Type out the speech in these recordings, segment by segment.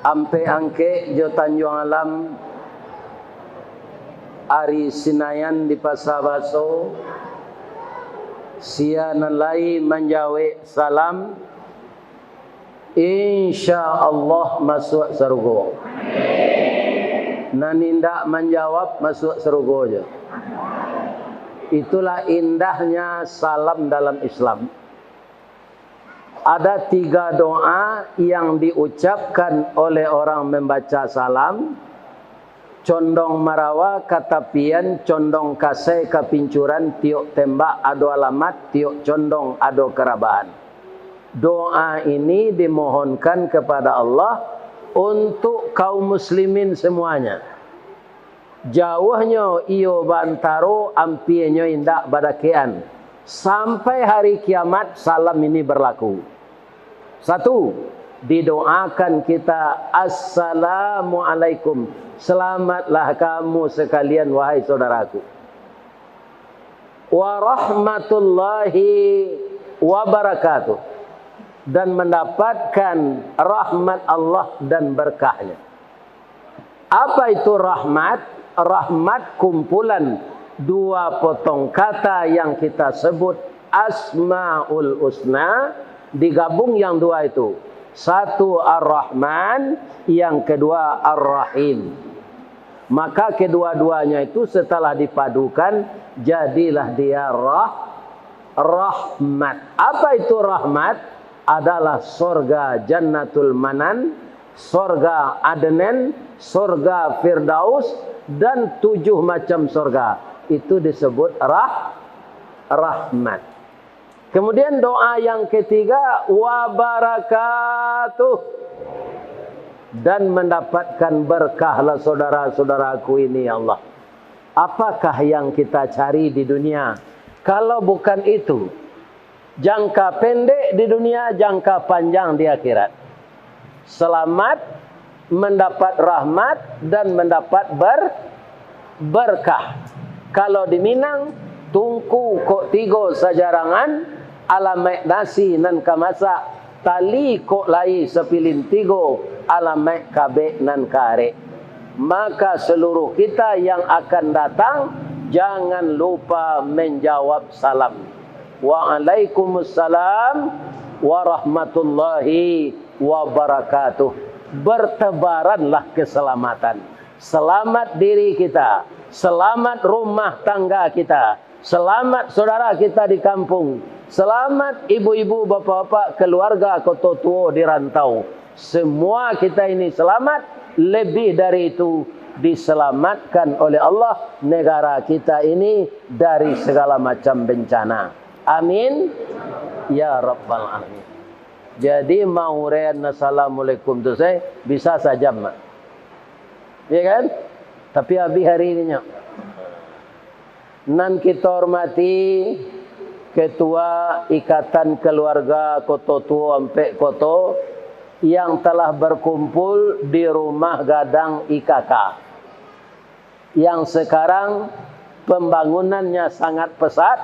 Ampe angke jo Tanjung Alam Ari Sinayan di Pasar Baso sia nalai menjawe salam insyaallah masuk surga. Nanindak menjawab masuk surga aja. Itulah indahnya salam dalam Islam. Ada 3 doa yang diucapkan oleh orang membaca salam. Condong marawa katapian, condong kasai kapincuran, tiok tembak ado alamat, tiok condong ado kerabaan. Doa ini dimohonkan kepada Allah untuk kaum muslimin semuanya. Jauhnya iyo bantaro, ampienyo indak badakean. Sampai hari kiamat salam ini berlaku. 1, didoakan kita assalamualaikum. Selamatlah kamu sekalian wahai saudaraku. Warahmatullahi wabarakatuh. Dan mendapatkan rahmat Allah dan berkahnya. Apa itu rahmat? Rahmat kumpulan 2 potong kata yang kita sebut Asmaul Husna. Digabung yang 2 itu. 1 Ar-Rahman, yang kedua Ar-Rahim. Maka kedua-duanya itu setelah dipadukan jadilah dia rahmat. Apa itu rahmat? Adalah sorga Jannatul Manan, sorga Adnan, sorga Firdaus, dan 7 macam sorga. Itu disebut rahmat. Kemudian doa yang ketiga, wabarakatuh. Dan mendapatkan berkahlah saudara-saudaraku ini ya Allah. Apakah yang kita cari di dunia? Kalau bukan itu, jangka pendek di dunia, jangka panjang di akhirat. Selamat, mendapat rahmat, dan mendapat berkah. Kalau di Minang, tungku kok 3 sajarangan, alamek nasi nan kamasa, tali kok lai sepilin 3, alamek kabe nan kare. Maka seluruh kita yang akan datang, jangan lupa menjawab salam. Waalaikumsalam warahmatullahi wabarakatuh. Bertebaranlah keselamatan. Selamat diri kita, selamat rumah tangga kita, selamat saudara kita di kampung, selamat ibu-ibu, bapak-bapak, keluarga koto tuo di rantau. Semua kita ini selamat. Lebih dari itu, diselamatkan oleh Allah negara kita ini dari segala macam bencana. Amin ya rabbal alamin. Jadi mau rean assalamualaikum tu saya bisa saja mak, ya kan? Tapi habis hari ini nan kita hormati Ketua Ikatan Keluarga Koto Tuo Ampek Koto yang telah berkumpul di rumah Gadang IKK yang sekarang pembangunannya sangat pesat,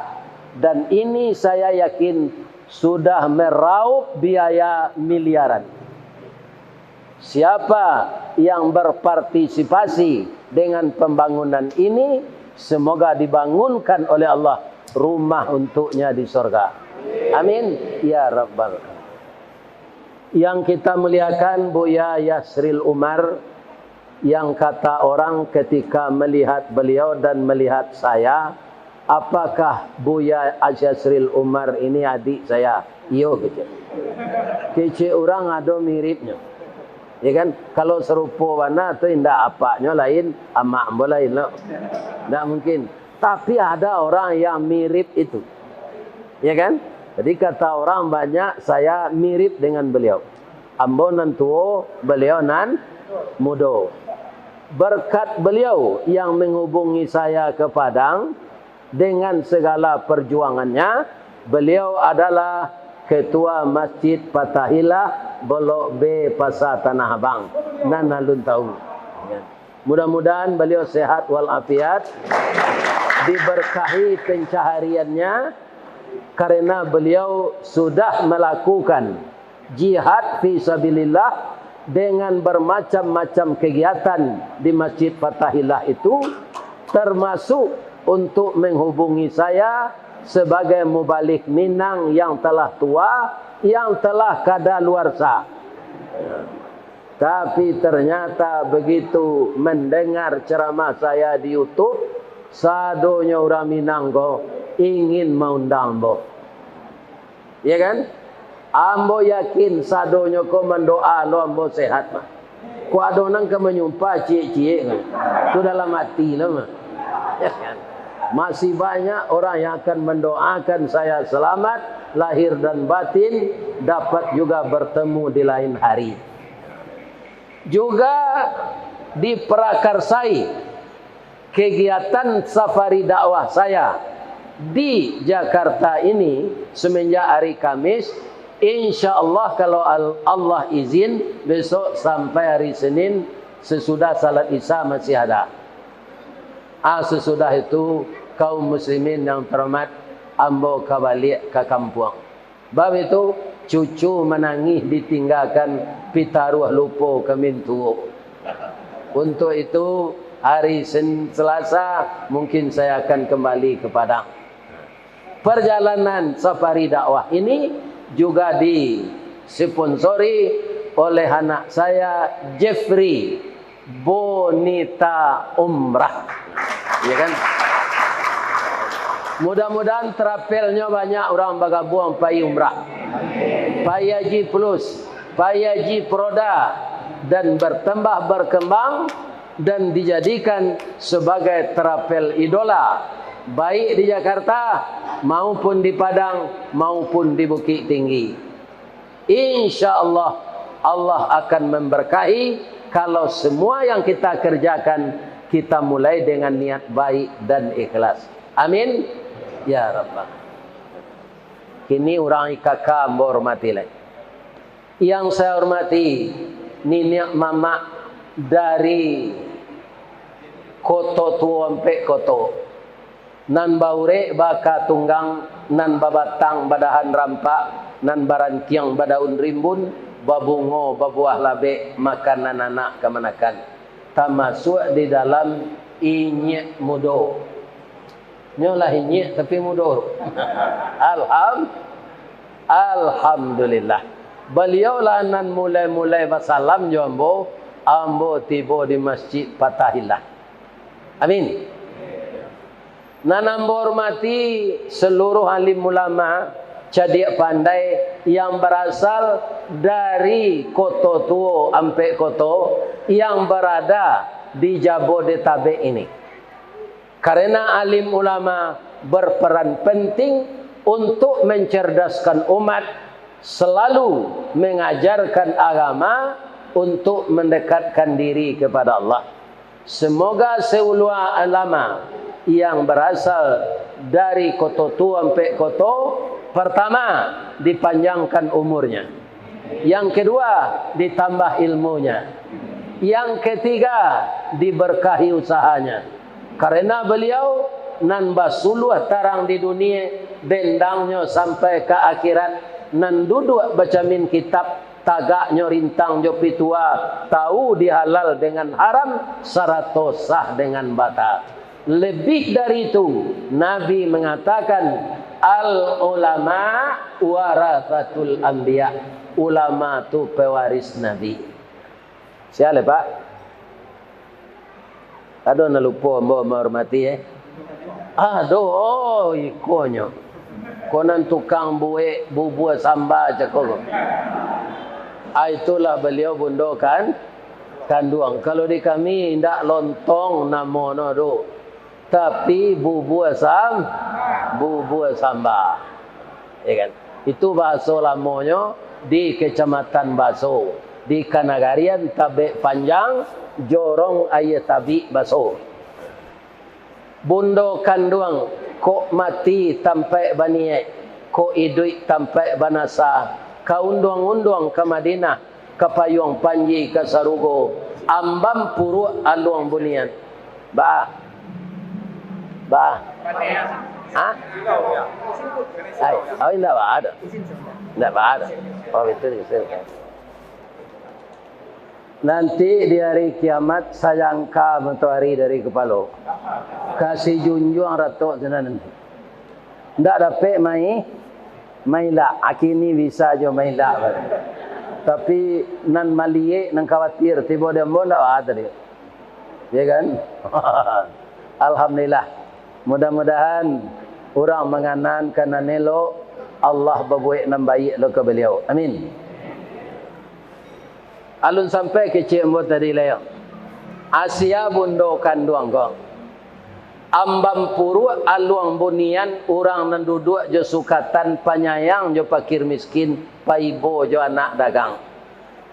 dan ini saya yakin sudah meraup biaya miliaran. Siapa yang berpartisipasi dengan pembangunan ini, semoga dibangunkan oleh Allah rumah untuknya di surga. Amin ya rabbal alamin. Yang kita muliakan Buya Yasril Umar, yang kata orang ketika melihat beliau dan melihat saya, apakah Buya Yasril Umar ini adik saya? Iyo kece. Kece orang ada miripnya. Ya kan? Kalau serupa warna tu indah apanya lain, amak ambo lain lah. Tak mungkin. Tapi ada orang yang mirip itu. Ya kan? Jadi kata orang banyak saya mirip dengan beliau. Ambo nan tua, beliau nan muda. Berkat beliau yang menghubungi saya ke Padang dengan segala perjuangannya, beliau adalah Ketua Masjid Fatahillah Blok B Pasar Tanah Abang. Nana lun tahu. Mudah-mudahan beliau sehat walafiat, diberkahi pencahariannya, karena beliau sudah melakukan jihad fi sabilillah dengan bermacam-macam kegiatan di Masjid Fathahillah itu, termasuk untuk menghubungi saya sebagai mubalik Minang yang telah tua, yang telah kadaluarsa. Tapi ternyata begitu mendengar ceramah saya di YouTube, sadonya orang Minang go ingin mengundang ambo. Ya kan? Ambo yakin sadonya ko mendoa lo ambo sehat mah. Ko adonang ke menyumpah cie-cie kan. Itu dalam hati lah mah. Ya kan? Masih banyak orang yang akan mendoakan saya selamat lahir dan batin, dapat juga bertemu di lain hari. Juga diprakarsai kegiatan safari dakwah saya di Jakarta ini semenjak hari Kamis. InsyaAllah kalau Allah izin, besok sampai hari Senin sesudah salat Isya masih ada. Sesudah itu kaum muslimin yang terhormat, ambo kembali ke kampung. Bab itu cucu menangis ditinggalkan pitaruh lupa ke mintu. Untuk itu hari Selasa mungkin saya akan kembali ke Padang. Perjalanan safari dakwah ini juga disponsori oleh anak saya Jeffrey Bonita Umrah. Ya kan? Mudah-mudahan terapelnya banyak orang bagabung pai umrah, pai haji plus, pai haji proda, dan bertambah berkembang dan dijadikan sebagai terapel idola baik di Jakarta maupun di Padang maupun di Bukit Tinggi. InsyaAllah Allah akan memberkahi kalau semua yang kita kerjakan kita mulai dengan niat baik dan ikhlas. Amin. Ya Rabbah. Kini orang IKK ambo hormati lagi. Yang saya hormati nenek mama dari koto tua sampai koto. Nan baure baka tunggang, nan babatang badahan rampak, nan barantiang badaun rimbun, babungo babuah labe makanan anak kemanakan. Termasuk di dalam inyek mudo. Nyolah inyek tapi mudo. Alhamdulillah. Beliau lah nan mulai-mulai basalam jo ambo tiba di Masjid Fathahillah. Amin. Nan ambo hormati seluruh alim ulama cadik pandai yang berasal dari Koto Tuo sampai Koto yang berada di Jabodetabek ini. Karena alim ulama berperan penting untuk mencerdaskan umat, selalu mengajarkan agama untuk mendekatkan diri kepada Allah. Semoga seulua ulama yang berasal dari Koto Tuo sampai Koto, pertama dipanjangkan umurnya, yang kedua ditambah ilmunya, yang ketiga diberkahi usahanya. Karena beliau nan basuluh tarang di dunia, bendangnya sampai ke akhirat, nan duduk baca min kitab, tagaknya rintang jopi tua, tahu dihalal dengan haram, sarato sah dengan batal. Lebih dari itu, Nabi mengatakan al ulama warathatul anbiya. Ulama tu pewaris Nabi. Siapa Pak? Aduh nak lupa mbak menghormati Aduh, ikonyo. Konan tukang buek bubua samba cakok. Itulah beliau bundokan kanduang. Kalau di kami ndak lontong namono do. Tapi bubua samba. Ya kan? Itu bahasa lamonyo di Kecamatan Baso, di Kanagarian Tabek Panjang, Jorong Ayah Tabi Baso. Bundo kanduang ko mati tampai baniye, ko idui tampai banasa, ka unduang-unduang ke Madinah, ke Payung Panji ke Sarugo, ambam puru aluang bunian. Ba. Hah? Oh, enggak ada. Oh, itu di sini. Nanti di hari kiamat saya angkat matahari dari kepala. Kasih junjung ratok sana nanti. Ndak dapat mai lah. Akini bisa jo mai lah. Tapi nan malie nan khawatir tiba dia mau ndak ada dia. Ya kan? Alhamdulillah. Mudah-mudahan orang menganan kana nelo Allah berbuat nan baik lo ke beliau. Amin. Alun sampai ke cik mbok tadi layak. Asia bundo kanduang kong. Ambam puru aluang bunian orang nan duduk jo sukatan penyayang jo pakir miskin paibo jo anak dagang.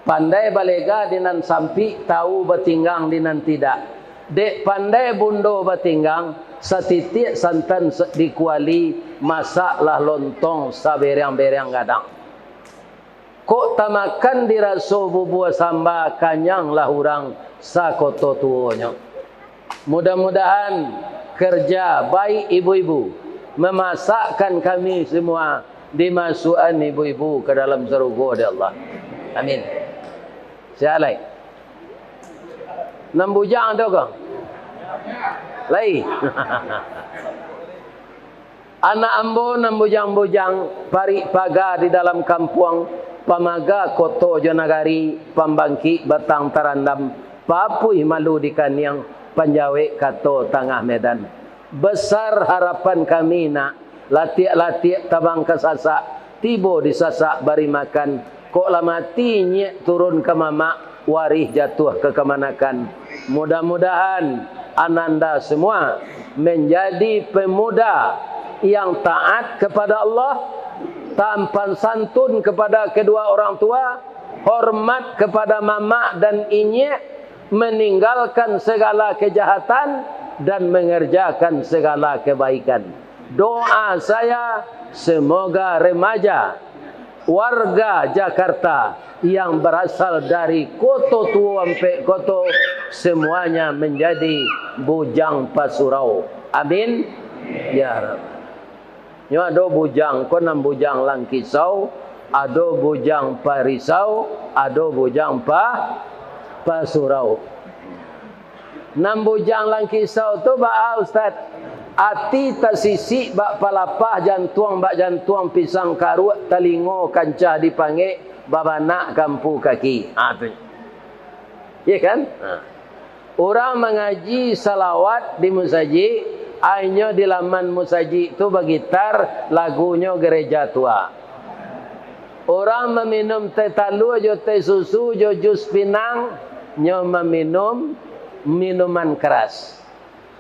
Pandai balega dinan sampi tahu batinggang dinan tidak. Dek pandai bundo batinggang setitik santan dikuali masaklah lontong saberang-berang gadang. Kok tamakan diraso bubua samba kanyanglah urang sakoto tuonya. Mudah-mudahan kerja baik ibu-ibu memasakkan kami semua dimasukkan ibu-ibu ke dalam surga oleh Allah. Amin. Sialai. 6 bujang ada ke? Lai. Anak ambo 6 bujang-bujang parik paga di dalam kampung pamaga koto jonagari pambangki batang tarandam papui malu di kaniang panjawe kato tengah medan. Besar harapan kami nak latiak-latiak tabang kesasak tibo disasak bari makan kok lamati nyek turun ke mamak warih jatuh ke kemanakan. Mudah-mudahan ananda semua menjadi pemuda yang taat kepada Allah, tampan santun kepada kedua orang tua, hormat kepada mama dan inyek, meninggalkan segala kejahatan dan mengerjakan segala kebaikan. Doa saya semoga remaja warga Jakarta yang berasal dari Koto Tua sampai Koto semuanya menjadi bujang pasurau. Amin. Ya Rabb. Nyo ado bujang ko 6 bujang langkisau, ado bujang parisau, ado bujang pasurau. 6 bujang langkisau tu ba ustaz? Ati tasisi bak palapah jantuang bak jantuang pisang karut talingo kancah dipanggil babana kampu kaki. Tu. Ya kan? Orang mengaji salawat di musaji, ainyo di laman musaji itu bergitar lagunya gereja tua. Orang meminum teh talu jo teh susu jo jus pinang, nyo meminum minuman keras.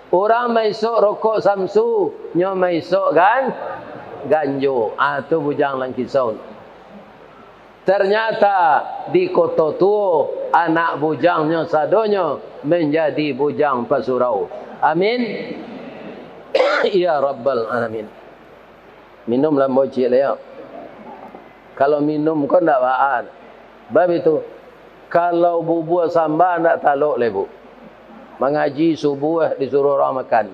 Orang maisok rokok samsu, nyo maisok kan ganjo. Tu bujang langkisau. Ternyata di Koto Tuo anak bujangnya sadonyo menjadi bujang pasurau. Amin. Ya Rabbal Alamin. Minumlah bocil ya. Kalau minum kau tak baan. Bab itu. Kalau bubur sambal tak taluk lebu. Mengaji subuh disuruh orang makan.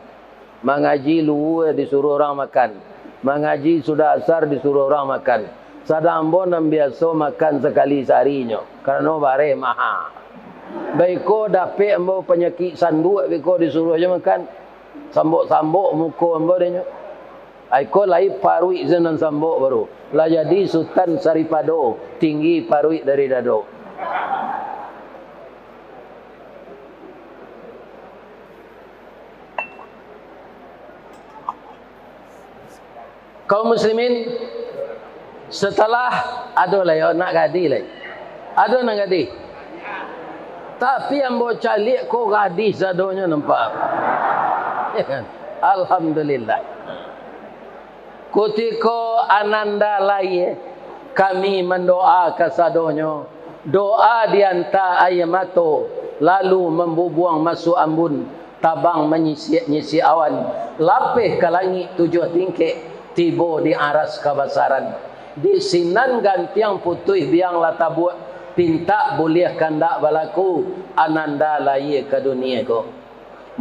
Mengaji luar disuruh orang makan. Mengaji sudah asar disuruh orang makan. Sadang bonam biasa makan sekali seharinya. Kerana bare maha. Baiko dapat ambo penyakit sanduk biko disuruh aja makan. Sambuk-sambuk muka ambo dia. Aiko lai parui zenan sambuk baru. Lah jadi Sultan Saripado, tinggi parui dari dado. Kaum muslimin, setelah ada lah ya nak gadi lah. Ada nak gadi. Tapi yang bawa calik kok gadi sadonya nampak. Ya kan? Alhamdulillah. Kutiko ananda lai kami mendoa kasadonyo. Doa dianta ayamato lalu membubuang masuk ambun tabang menyisi awan lapih ke langit 7 tingkik tibo di aras kabasaran di sinan gantiang putih biang latabu pinta boleh kandak balaku ananda lai ke dunia ko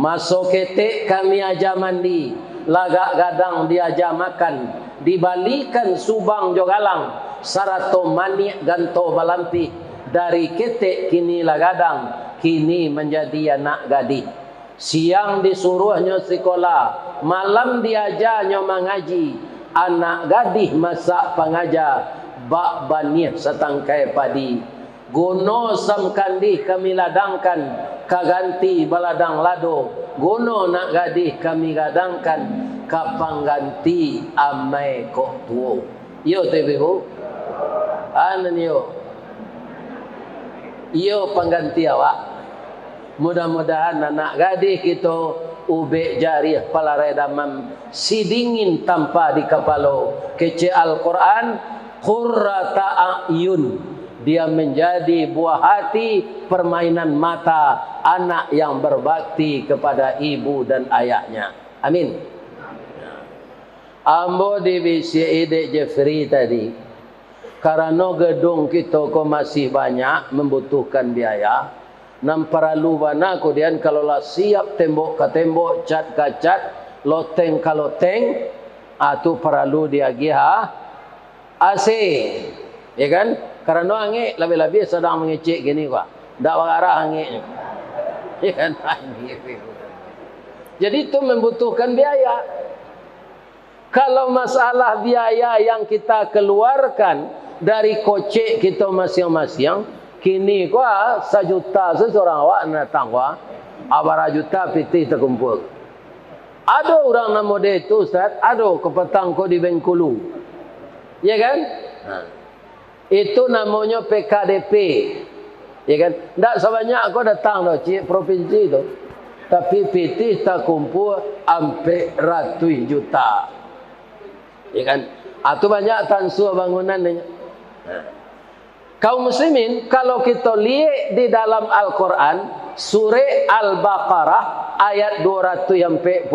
masuk ketik kami aja mandi lagak gadang diaja makan dibalikan subang jogalang sarato manik ganto balampi Dari ketek kini lagadang, kini menjadi anak gadis. Siang disuruhnya sekolah, malam diajarnya mengaji. Anak gadis masak pengajar, bak banih setangkai padi. Gono sam kandi kami ladangkan, kaganti baladang lado. Gono nak gadis kami gadangkan, kapang ganti amai kok tuo. Yo tebihu, anan yo. Iyo pengganti awak. Mudah-mudahan anak gadis kita ube jariah palarai damam si dingin tanpa di kepala. Kece Al-Quran qurrata a'yun, dia menjadi buah hati, permainan mata anak yang berbakti kepada ibu dan ayahnya. Amin. Ambo di bisi ide Jeffrey tadi, karena gedung kita kok masih banyak membutuhkan biaya, nam perlu bana kemudian kalau lah siap tembok ke tembok, cat ke cat, loteng ke loteng, itu perlu diagiha AC, ya kan? Karena angin lebih-lebih sedang mengecek gini kok, tak arah anginnya, ya kan? Jadi itu membutuhkan biaya. Kalau masalah biaya yang kita keluarkan dari kocek kita masing-masing, kini gua 1 juta seseorang awak datang gua, abara juta pitih terkumpul. Ada orang nama dia itu Ustaz, ada kepetang kau di Bengkulu, ya kan? Itu namanya PKDP, ya kan? Tak sebanyak kau datang loh, cik provinsi itu, tapi pitih terkumpul sampai ratus juta. Ya kan? Itu banyak tansuh bangunan. Kaum muslimin, kalau kita lihat di dalam Al-Quran, surah Al-Baqarah ayat 245,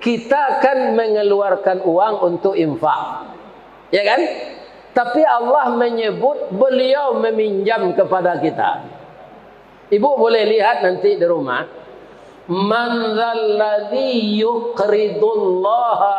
kita akan mengeluarkan uang untuk infak. Ya kan? Tapi Allah menyebut beliau meminjam kepada kita. Ibu boleh lihat nanti di rumah. Man dzalladzi yuqridullaha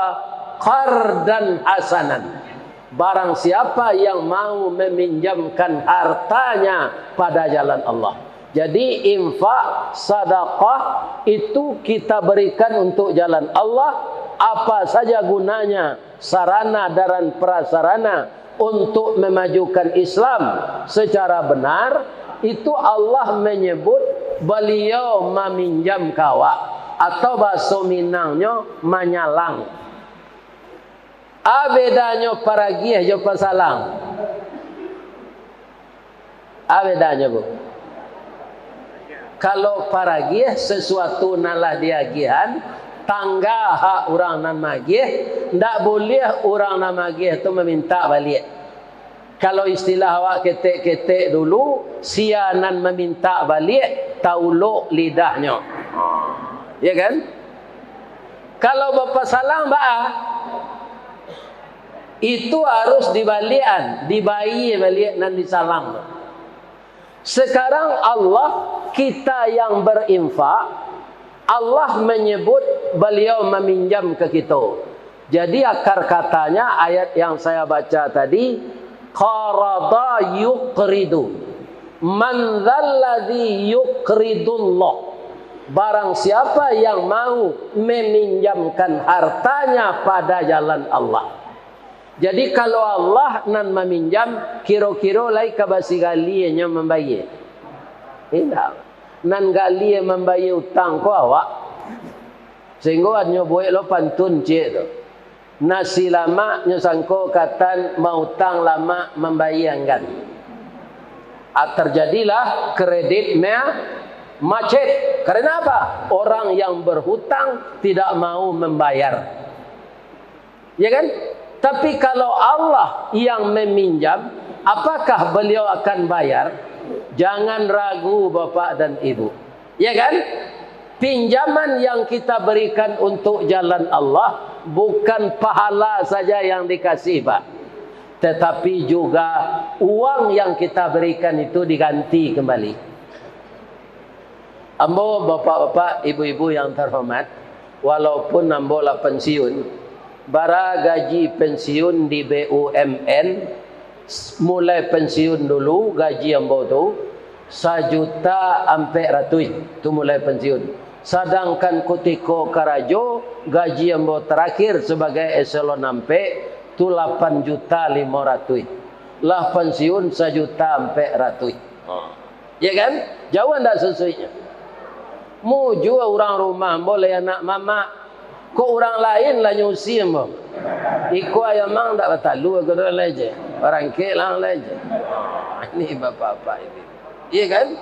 qardan hasanan. Barang siapa yang mau meminjamkan hartanya pada jalan Allah. Jadi infak, sedekah itu kita berikan untuk jalan Allah. Apa saja gunanya, sarana dan prasarana untuk memajukan Islam secara benar, itu Allah menyebut beliau meminjam kawak, atau bahasa Minangnya manyalang. Bedanya paragiah jo pasalang. Bedanya bu. Kalau paragiah sesuatu nalah diagihan, tangga hak orang nan magih, ndak boleh orang nan magih itu meminta balik. Kalau istilah awak ketek-ketek dulu, sianan meminta balik, tauluk lidahnya. Ya kan? Kalau bapa salang itu harus dibalian, dibayi balik dan disalam. Sekarang Allah, kita yang berinfak, Allah menyebut beliau meminjam ke kita. Jadi akar katanya ayat yang saya baca tadi, qarada yuqridu, man dzalladzi yuqridullah. Barang siapa yang mau meminjamkan hartanya pada jalan Allah. Jadi kalau Allah nan meminjam, kira-kira lai kabasi galinya membayar. Tidak. Nan gali membayar utang ko awak. Sehingga adnya buat lo pantun cik tu. Nasi lama nyosangko katan mau utang lama membayangkan. Terjadilah kredit macet. Karena apa? Orang yang berhutang tidak mau membayar. Ya kan? Tapi kalau Allah yang meminjam, apakah beliau akan bayar? Jangan ragu bapak dan ibu. Ya kan? Pinjaman yang kita berikan untuk jalan Allah bukan pahala saja yang dikasih pak. Tetapi juga uang yang kita berikan itu diganti kembali. Ambo bapak-bapak, ibu-ibu yang terhormat, walaupun ambo lah pensiun, bara gaji pensiun di BUMN mulai pensiun dulu gaji ambo tu 1.400.000 tu mulai pensiun. Sedangkan kutiko karajo gaji ambo terakhir sebagai eselon 4 tu 8.500.000. Lah pensiun 1.400.000. Ya kan? Jauh ndak sesuainya. Muju orang rumah boleh anak mama. Kok orang lain lah nyusi ambo. Iku ayam mang ndak batalu aku dah leje. Orang ke lang leje. Ini bapak-bapak ini. Iya kan?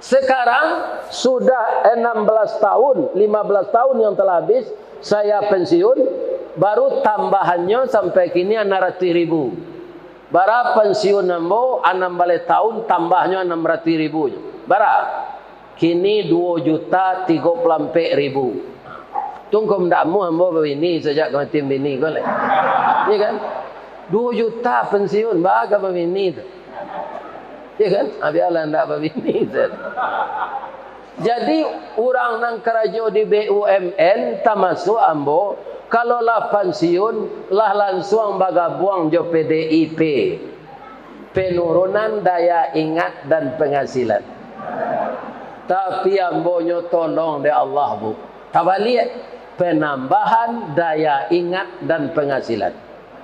Sekarang sudah 16 tahun, 15 tahun yang telah habis saya pensiun, baru tambahannya sampai kini 600.000. Bara pensiun ambo 6 balik tahun tambahnya 600.000. Bara kini 2.034.000. Tunggu mendakmu ambo begini sejak kau tim bini kau le. Iya kan? 2 juta pensiun baga begini tu. Ya kan? Biarlah ndak begini. Jadi orang nang kerajo di BUMN termasuk ambo kalau lah pensiun lah langsung bagabuang jo PDIP. Penurunan daya ingat dan penghasilan. Tapi ambo nyo tolong de Allah bu. Tabaliat penambahan daya ingat dan penghasilan.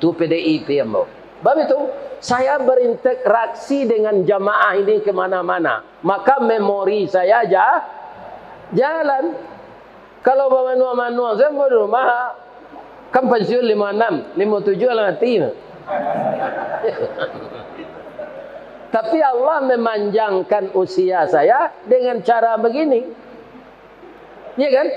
Tu PDIP ambo. Sebab itu saya berinteraksi dengan jamaah ini ke mana-mana. Maka memori saya jalan. Kalau manual saya mau di rumah kan pensiun 56, 57 lah mati. Tapi Allah memanjangkan usia saya dengan cara begini. Ya kan?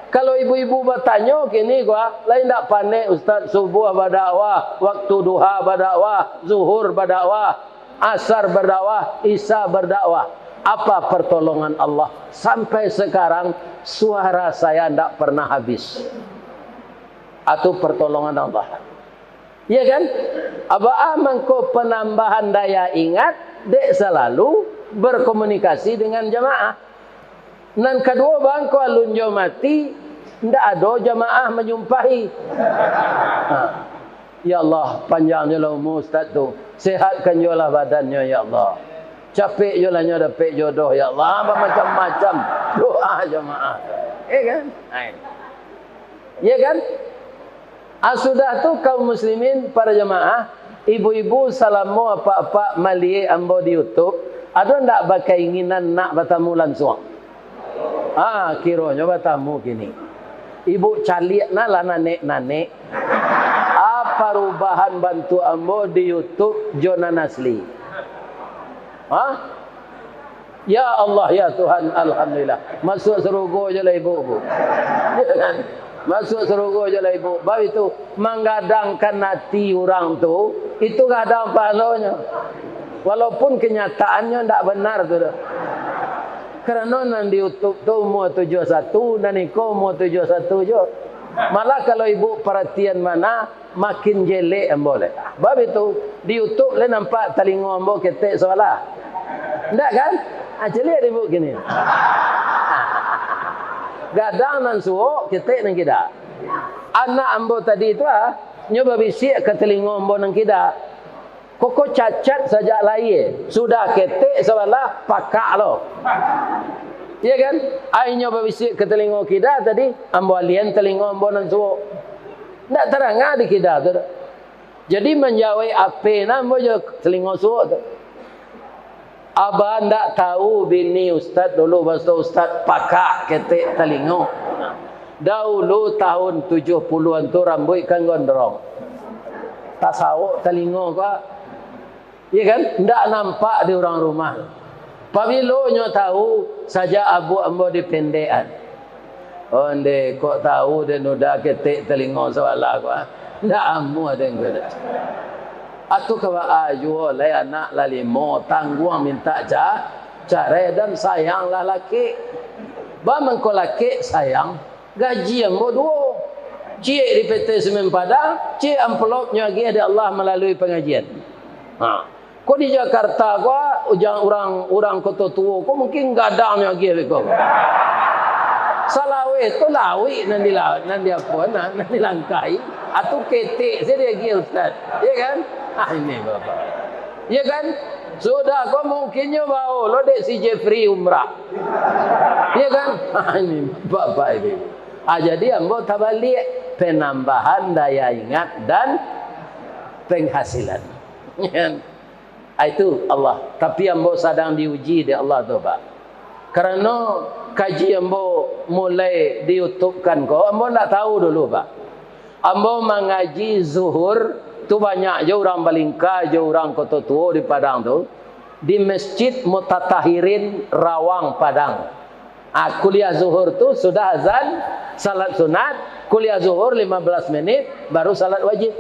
Kalau ibu-ibu bertanya kini gua lain tak pandai ustaz subuh berdakwah, waktu duha berdakwah, zuhur berdakwah, asar berdakwah, isya berdakwah. Apa pertolongan Allah sampai sekarang suara saya tidak pernah habis. Atau pertolongan Allah. Ya kan? Aba mangko penambahan daya ingat dek selalu berkomunikasi dengan jamaah. Dan kedua bangko alunjo mati ndak ada jamaah menjumpahi. Ya Allah, panjangnya lah umur ustaz tu. Sehatkan jolah badannya ya Allah. Capek jolahnya dapat jodoh ya Allah. Macam-macam doa jamaah. Ya kan? Ya kan? Sudah tu kaum muslimin para jamaah, ibu-ibu salamu apa-apa mali ambo di YouTube, ada ndak berkeinginan nak bertemu langsung? Kiranya bertemu kini. Ibu caliak lah nanek-nanek. Apa perubahan bantu ambo di YouTube Jona Nasli? Ya Allah ya Tuhan, alhamdulillah. Masuk surga je lah ibu. Masuk surga je lah ibu. Sebab itu menggadangkan hati orang tu, itu kadang pahalanya. Walaupun kenyataannya tidak benar tu dah. Kerana nan di YouTube tu umur 71 dan iko umur 71 je. Malah kalau ibu perhatian mana makin jelek ambo le. Sebab itu di YouTube le nampak telinga ambo ketek soalah. Ndak kan? Jelek ibu gini. Gadang nan suo ketek nang kita. Anak ambo tadi itu nyoba bisik ke telinga ambo nang kita. Koko cacat saja lain. Sudah ketek sebelah pakak lo. Ya kan? Airnya berbisik ke telinga kita tadi. Ambo alien telinga ambo nan suo. Tak terang di kita tu. Jadi menjawai apa nambo je telinga suo tu. Abah tak tahu bini ustaz dulu bahasa ustaz pakak ketek telinga. Dahulu tahun 70-an tu rambut kan gondrong. Tak sawuk telinga kau. Ya kan? Tak nampak di orang rumah. Pabilonya tahu saja abu ambo dipendekan. Onde kok tahu dia nuda ketik telinga salah kau. Tak amu ada yang kena. Atau kalau aju oleh anak lalimo tangguang minta cara dan sayanglah laki. Bamang ko laki sayang gaji ambo dua. Cik di PT Semen Padang, cik amplopnya lagi ada Allah melalui pengajian. Kau di Jakarta kau ujang orang kota tua kau mungkin gadangnya lagi kau. Salawe tu lawi nanti apa nanti langkai atau ketik saya dia gil Ustaz. Ya kan? Ini Bapak. Ya kan? Sudah kau mungkinnya bau lo dek si Jeffrey umrah. Ya kan? Ini Bapak ini. Jadi ambo tabalik penambahan daya ingat dan penghasilan. Itu Allah. Tapi ambo sedang diuji di Allah tu Pak. Karena kaji ambo mulai di YouTube kan kau, ambo tak tahu dulu Pak. Ambo mengaji zuhur tu banyak je orang Balingka, je orang Kota Tua di Padang tu, di Masjid Mutatahirin Rawang Padang. Kuliah zuhur tu sudah azan, salat sunat, kuliah zuhur 15 menit, baru salat wajib.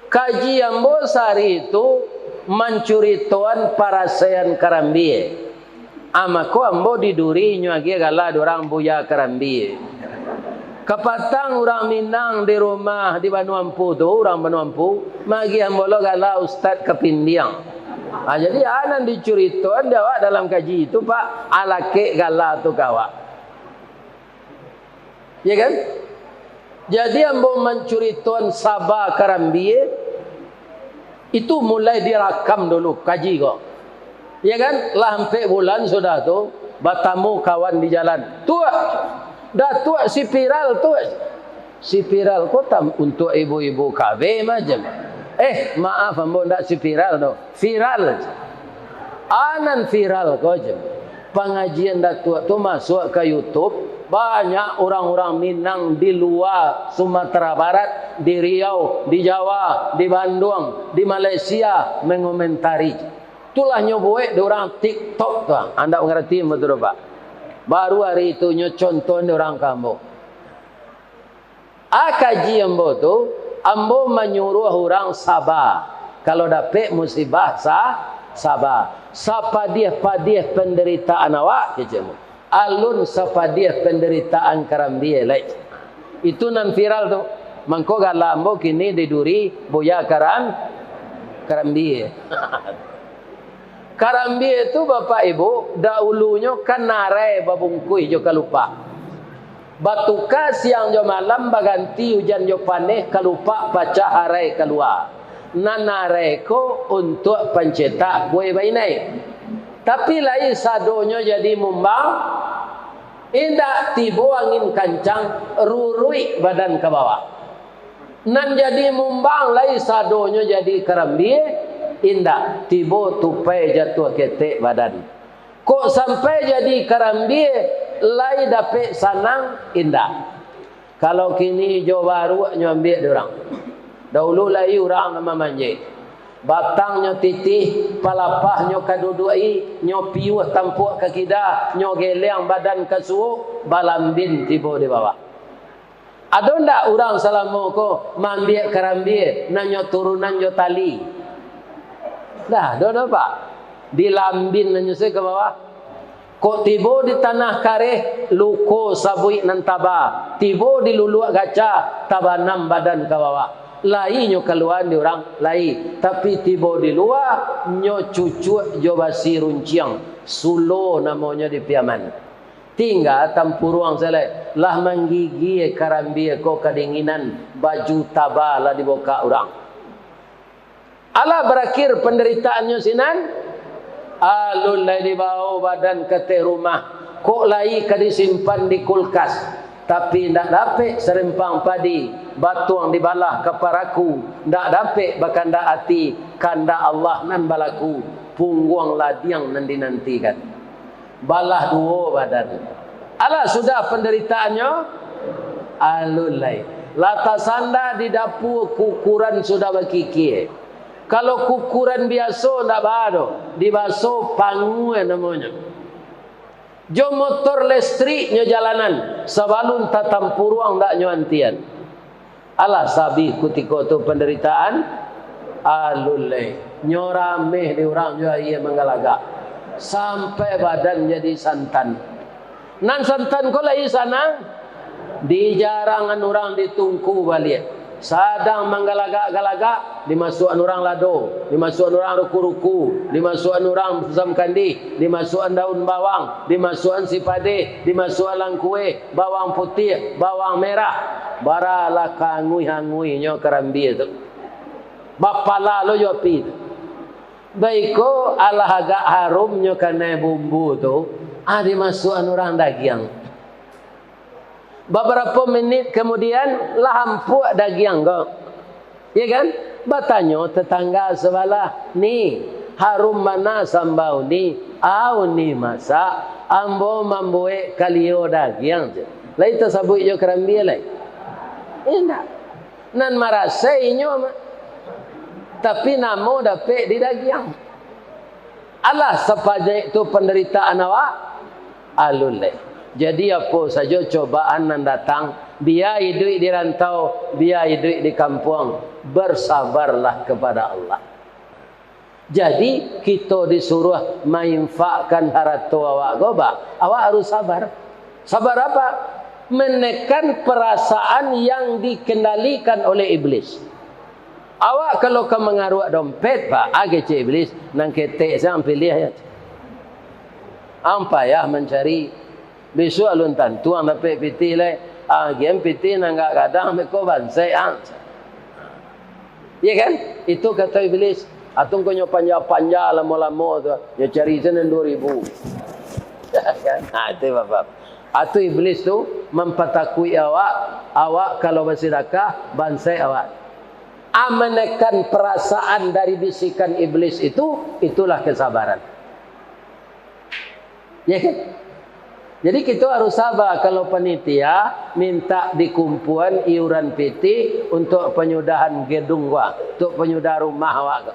Kaji ambo sehari itu mencuri tuan parasean Karambie. Amako ambo diduri nyuagi gala dorang buya Karambie. Kepatang orang Minang di rumah di Banuampu tu, orang Banuampu, magi ambo lo gala Ustaz Kepindiang. Jadi anan dicuri tuan jawab dalam kaji itu Pak, alake gala tu kawak. Ya kan? Jadi ambo mencuri tuan Sabah Karambie itu mulai direkam dulu kaji kok. Ya kan? Lah sampai bulan sudah tu bertemu kawan di jalan. Tua. Dah tua si viral tu. Si viral kok untuk ibu-ibu KB macam. Maaf ambo ndak si viral tu. Viral. Anan viral kok je. Pengajian dah tua tu masuk ke YouTube. Banyak orang-orang Minang di luar Sumatera Barat, di Riau, di Jawa, di Bandung, di Malaysia mengomentari. Itulah nyobuek orang TikTok tu. Anda mengerti betul Pak? Baru hari itu contoh orang kamu. Kaji ambo tu, ambo menyuruh orang sabar. Kalau dapat musibah sabar. Sapa dia penderitaan awak kecemu. Alun sapadiah penderitaan Karambie lai. Itu nan viral tu. Mangko galambo kini diduri boya Karambie. Karambie itu Bapak Ibu dahulunya kan narai babungkui jo kalupa. Batuka siang jo malam baganti hujan jo paneh kalupa baca harai keluar. Nanare ko untuk pencetak kue bainai. Tapi lain sadonya jadi mumbang, indak tibo angin kancang, rurui badan ke bawah. Nan jadi mumbang lain sadonya jadi Karambie, indak tibo tupai jatuh ketek badan. Kok sampai jadi Karambie, lain dapat sanang, indak. Kalau kini jo baru nyambil orang. Dahulu lain orang nama manjai. Batangnya titih, palapahnya kadudui, nyo piuh tampuk ke kida, nyo geleng badan ke suuk, balambin tiba di bawah. Ada ndak orang selama ko mambiak Karambie, nanyo turunan jo tali? Dah, ada Pak. Dilambin nanyo se ke bawah. Kok tiba di tanah kareh, luko sabui nan taba, tiba di luluak gaca, tabanam badan ke bawah. Lai nyo keluar di orang lai, tapi tiba di luar nyo cucu jo basi runciang sulo namanya di Piaman. Tinggal tampuruang selai lah menggigi Karambie ko kedinginan baju tabala di boka orang. Ala berakhir penderitaannya sinan. Alun lai di bawah badan ke rumah. Kok lai disimpan di kulkas. Tapi tidak dapat serempang padi batuang dibalah keparaku, tidak dapat bahkan tidak hati kanda Allah nan balaku pungguang ladiang nanti nantikan balah dua badan. Alah sudah penderitaannya alulai latas anda di dapur kukuran sudah berkiki. Kalau kukuran biasa tidak baru dibaso pangue namanya. Jo motor listriknya jalanan sebalun tatampuruang ndak nyoantian. Alah sabi kutiko tu penderitaan alulai nyorameh di orang jua ia menggalaga sampai badan jadi santan. Nan santan ko lai sana di jarangan orang ditungku balik. Sadang menggalagak-galagak, dimasukkan orang lado, dimasukkan orang ruku-ruku, dimasukkan orang sesam kandi, dimasukkan daun bawang, dimasukkan sipade, dimasukkan langkue, bawang putih, bawang merah. Baralah kangui-hanguinya kerambi itu. Bapala lo jo api itu. Baiko ala agak harumnya kena bumbu tu, dimasukkan orang daging. Beberapa menit kemudian lampuk daging kau. Ya kan? Bertanya tetangga sebelah, ni harum mana sambau ni? Au ni masak, ambo mamboe kalio daging je. Lai tersabut jo kerambi lai. Indah. Nan marasai nyo tapi namo dapat di daging. Allah sepanjang itu penderitaan awak alul lai. Jadi apa saja cobaan yang datang, biar hidup di rantau, biar hidup di kampung, bersabarlah kepada Allah. Jadi kita disuruh menginfakkan harta awak goba. Awak harus sabar. Sabar apa? Menekan perasaan yang dikendalikan oleh iblis. Awak kalau kau mengaruh dompet, pak, agak iblis, nang ketek saya pilih ya. Ampa ya mencari. Besok alun tantuang dapat piti lai. Game piti nangga kadang meko bansai ya kan? Itu kata iblis. Atung konyo panja-panja lama-lama tu. Ya cari sana 2,000. Itu bapak. Atu iblis tu mempatakui awak kalau bersedekah bansai awak. Menekan perasaan dari bisikan iblis itu, itulah kesabaran. Ya kan? Jadi kita harus sabar kalau panitia minta dikumpulan iuran PT untuk penyudahan gedung gua, untuk penyudah rumah awak.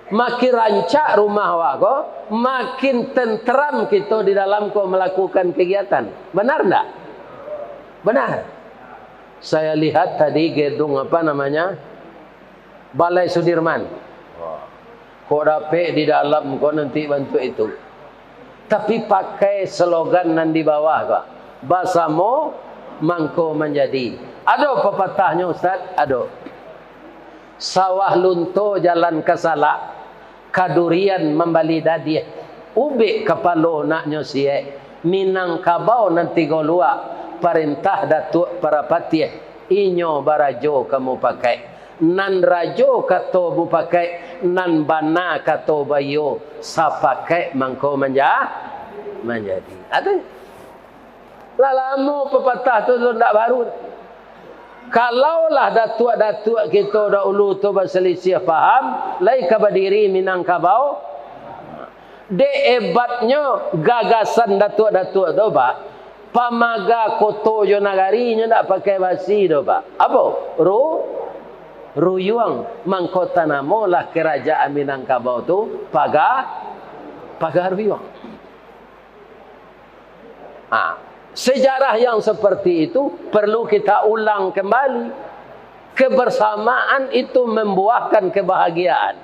Makin rancak rumah awak, makin tentram kita di dalam kau melakukan kegiatan. Benar enggak? Benar. Saya lihat tadi gedung apa namanya? Balai Sudirman. Kok dapat di dalam kau nanti bantu itu. Tapi pakai slogan nan di bawah kok. Basamu mangko menjadi. Ada pepatahnya Ustaz? Ada. Sawah lunto jalan kesalak. Kadurian membali dadiah. Ubik kepalo naknya siye. Minangkabau nanti golua. Perintah datuk para patih. Inyo barajo kamu pakai. Nan rajo kato bu pakai, nan bana kato bayo sapakai mangko menjadi. Ada. Lama pepatah tu tak baru. Kalaulah datuk-datuk kita dahulu tu berselisih faham, lai kabadiri minangkabau. De hebatnya gagasan datuk-datuk tu pak. Pamaga koto jo nagarinya tak pakai basi tu pak. Apa? Ruyuang mangkota namolah kerajaan Minangkabau tu pagar ruyuang. Sejarah yang seperti itu perlu kita ulang kembali. Kebersamaan itu membuahkan kebahagiaan.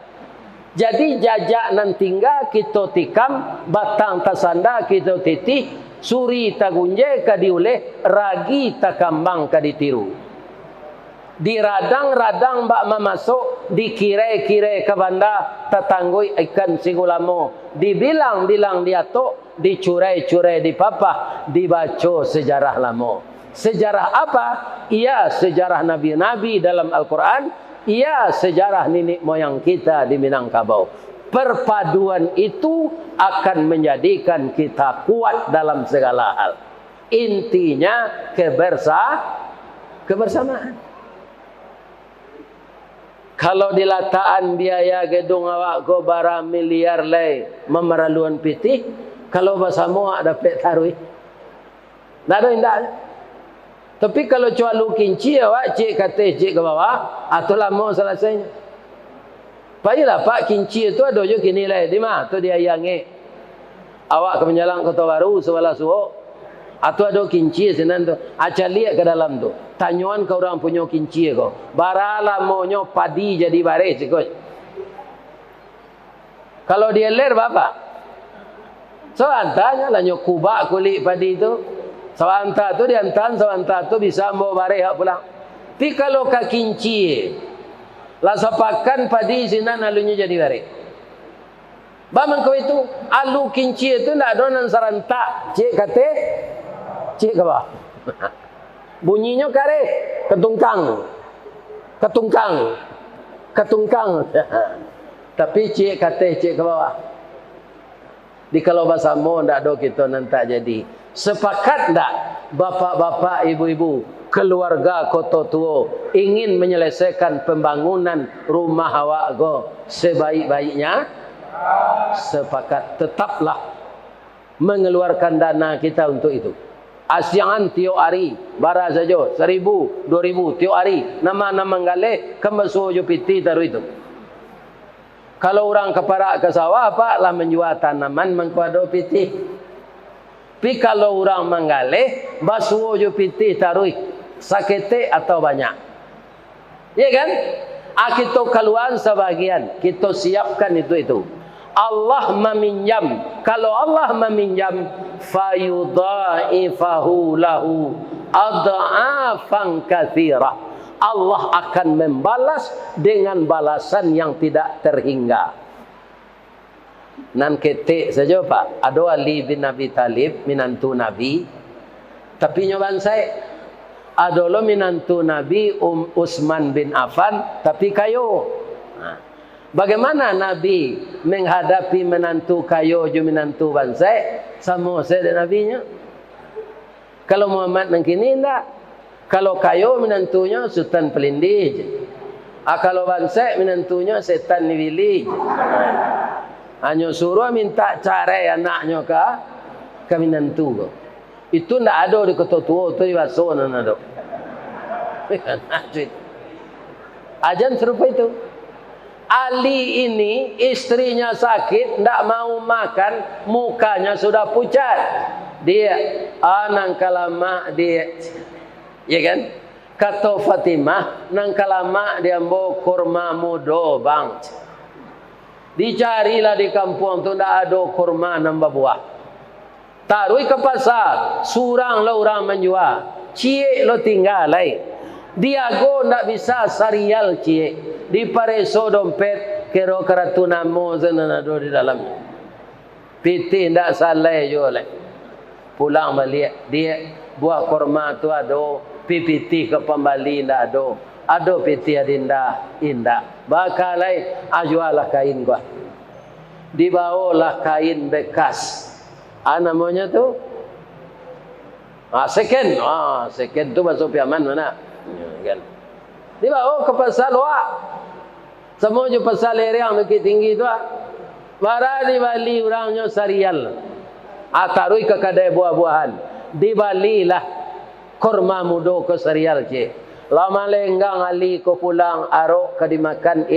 Jadi jajak nan tinggal kita tikam, batang tasanda kita titih, suri tagunje kadiuleh, ragi takambang kaditiru. Diradang-radang bak memasuk, dikire-kire ke banda, tetanggui ikan sigulamo, dibilang-bilang diatuk, dicurai-curai di papah, dibaca sejarah lama. Sejarah apa? Ia sejarah Nabi-Nabi dalam Al-Quran, ia sejarah nenek moyang kita di Minangkabau. Perpaduan itu akan menjadikan kita kuat dalam segala hal. Intinya kebersamaan. Kalau dilataan biaya gedung awak go bara miliar lay memeraluan pitih, kalau bersama dapat tarui. Ndak ada indah. Tapi kalau cua lu kinci awak cik kata cik ke bawah, atau lama selesainya. Baiklah pak kinci itu ada je kini lay. Di mana? Tu dia yangi. Awak ke menjalan Kota Baru sebelah suuk. Atau ada kinci senan tu. Aca lihat ke dalam tu. Tanyuan ke orang punya kinci ko. Baralah monyo padi jadi baris ko. Kalau dia ler bapak. So antanya lah nyok kubak kulit padi tu. Sawanta tu diantan, sawanta tu bisa bawa baris pulang. Tapi kalau kakinci, lah sapakan padi sinan alunya jadi bare. Bamang kau itu alu kinci itu ndak ada nan sarantak, cik kate, cik ke bawah. Bunyinya kare, ketungkang, ketungkang, ketungkang. Tapi cik kate, cik ke bawah. Di kalau bahasa mo ndak ada kita nanti jadi. Sepakat ndak bapak-bapak, ibu-ibu, keluarga kota tua ingin menyelesaikan pembangunan rumah awak go sebaik-baiknya? Sepakat. Tetaplah mengeluarkan dana kita untuk itu. Asiangan tiap hari bara saja 1,000, 2,000 tiap hari. Nama-nama gale kemesu jupiti taruh itu. Kalau orang keparak ke sawah apa lah menjual tanaman mengkuado piti. Tapi kalau orang menggaleh basuh jupiti taruh sakete atau banyak. Ya kan? Kita keluar sebagian, kita siapkan itu. Allah meminjam. Kalau Allah meminjam, fayudha'ifahu lahu adha'afan katsira. Allah akan membalas dengan balasan yang tidak terhingga. Nan ketik saja Pak. Ada Ali bin Abi Talib, minantu Nabi. Tapi nyoban saya, ada lo minantu Nabi Utsman bin Affan, tapi kayo. Bagaimana Nabi menghadapi menantu kayo ju menantu bansai sama saya dan nabinya? Kalau Muhammad mengkini enggak. Kalau kayo menantunya sultan pelindih. Kalau bansai menantunya setan niwili. Hanya suruh minta cara anaknya ke menantu. Itu enggak ada di kota tua itu di Wasonan ada. Ajan serupa itu. Ali ini istrinya sakit, tidak mau makan, mukanya sudah pucat. Dia nang kalama dia, ya kan? Kata Fatimah, nang kalama dia mau kurma mudo bang. Dicarilah di kampung tu tidak ada kurma nambah buah. Taruh ke pasar, surang lo orang menjual, cie lo tinggal lain. Dia go ndak bisa sarial cie. Di pareso dompet kero karatuna mo zanado di dalamnya. Piti ndak salai jo le. Pulang balik dia buah kurma tu ada, pipiti ke pembali ndak ada. Ada piti adinda indah. Bakalai ajualah kain gua. Dibawalah kain bekas. Namanya tu second. Second tu masuk piaman mana? Kan. Dibawa ke pasar luar. Semua je pasar lereng bukit tinggi tu. Bara di Bali orangnya sarial. Taruh ke kedai buah-buahan. Di Bali lah kurma mudo ke sarial je. Lama lenggang Ali ko pulang arok ke dimakan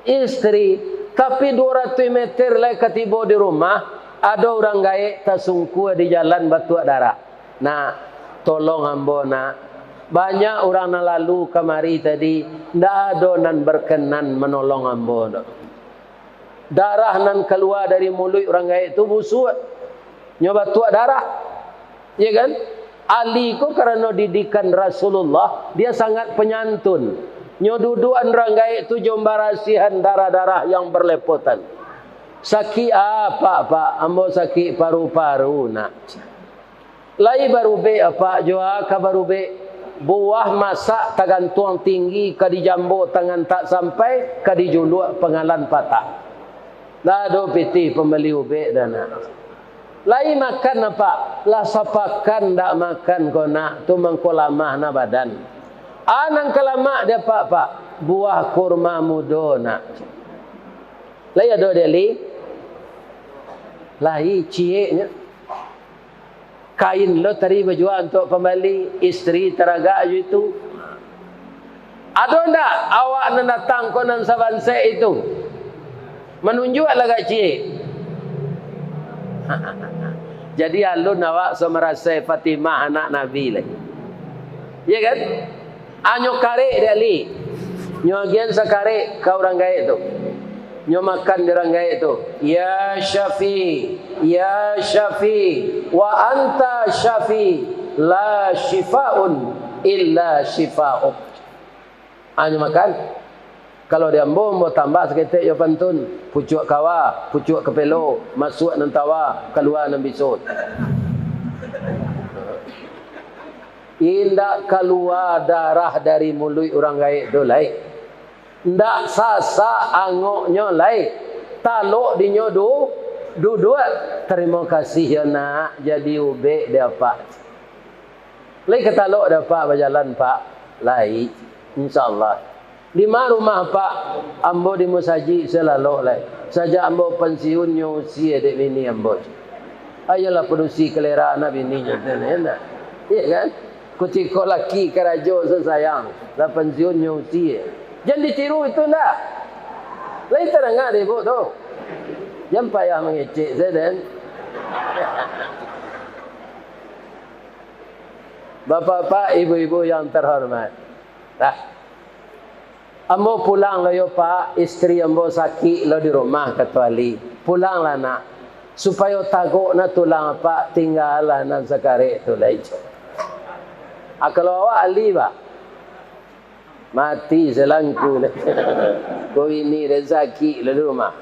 istri. Tapi 200 meter lagi ketiba di rumah. Ada orang gaek tersungku di jalan batu darah. Nah, tolong ambo nak. Banyak orang yang lalu kemari tadi tidak ada nan berkenan menolong ambo. Darah nan keluar dari mulut orang gaib itu busuk. Nyoba tuak darah. Ya kan? Ali ko karena didikan Rasulullah, dia sangat penyantun. Nyoduduan orang gaib itu jombarasihan darah-darah yang berlepotan. Sakit apa Pak? Ambo sakit paru-paru nak. Lai baru be apa? Joa ka baru be. Buah masak tagantuang tinggi kadi jambo tangan tak sampai kadi juluk pengalan patah. Dah do piti pembeli ube dana. Lai makan apa? Lah sapakan dak makan ko nak tu mangko lamah na badan. Anang kelama dia pak buah kurma mudo nak. Lai ado deli. Lai cieknya. Kain lo tadi berjual untuk kembali istri teraga itu. Ada ndak awak nak datang konan sabansai itu? Menunjuk lagak cie. Jadi alun awak semerasa Fatimah anak Nabi lagi. Ya kan? Anyo kare dia li. Nyo agian sakare kau orang gaib tu. Nyo makan dia orang gaib tu. Ya Syafi, ya Syafi, wa anta Syafi, la shifaun illa shifa'uk. Hanya makan. Kalau dia ambo tambah seketik ya pantun, pucuk kawa, pucuk kepelo, masuk nan tawa, keluar nan bisut. Indak keluar darah dari mulut orang gaib tu lain. Ndak sasa angoknya lain. Taluk dinyo dua. Terima kasih ya nak, jadi ubek dia pak. Lain ketaluk dapat berjalan pak. Lain, insyaAllah. Lima rumah pak, ambo di musaji selalu lain. Saja ambo pensiun nyusi adik bini ambo. Ayolah produksi kelera anak bininya. Iya kan? Kuciko laki kerajo sesayang. Lah pensiun nyusi. Jangan ditiru itu enggak. Lain terangah deh bu tu. Jangan payah mengecek saya dan. Bapak-bapak, ibu-ibu yang terhormat. Ambo pulang lah yo pak, istri ambo sakit lo di rumah ketuali. Pulang lah nak. Supaya tagok na tulang pak, tinggal lah nak sekare tu lah itu. Kalau awak ahli pak, mati selangku. Kau ini rezeki lo di rumah.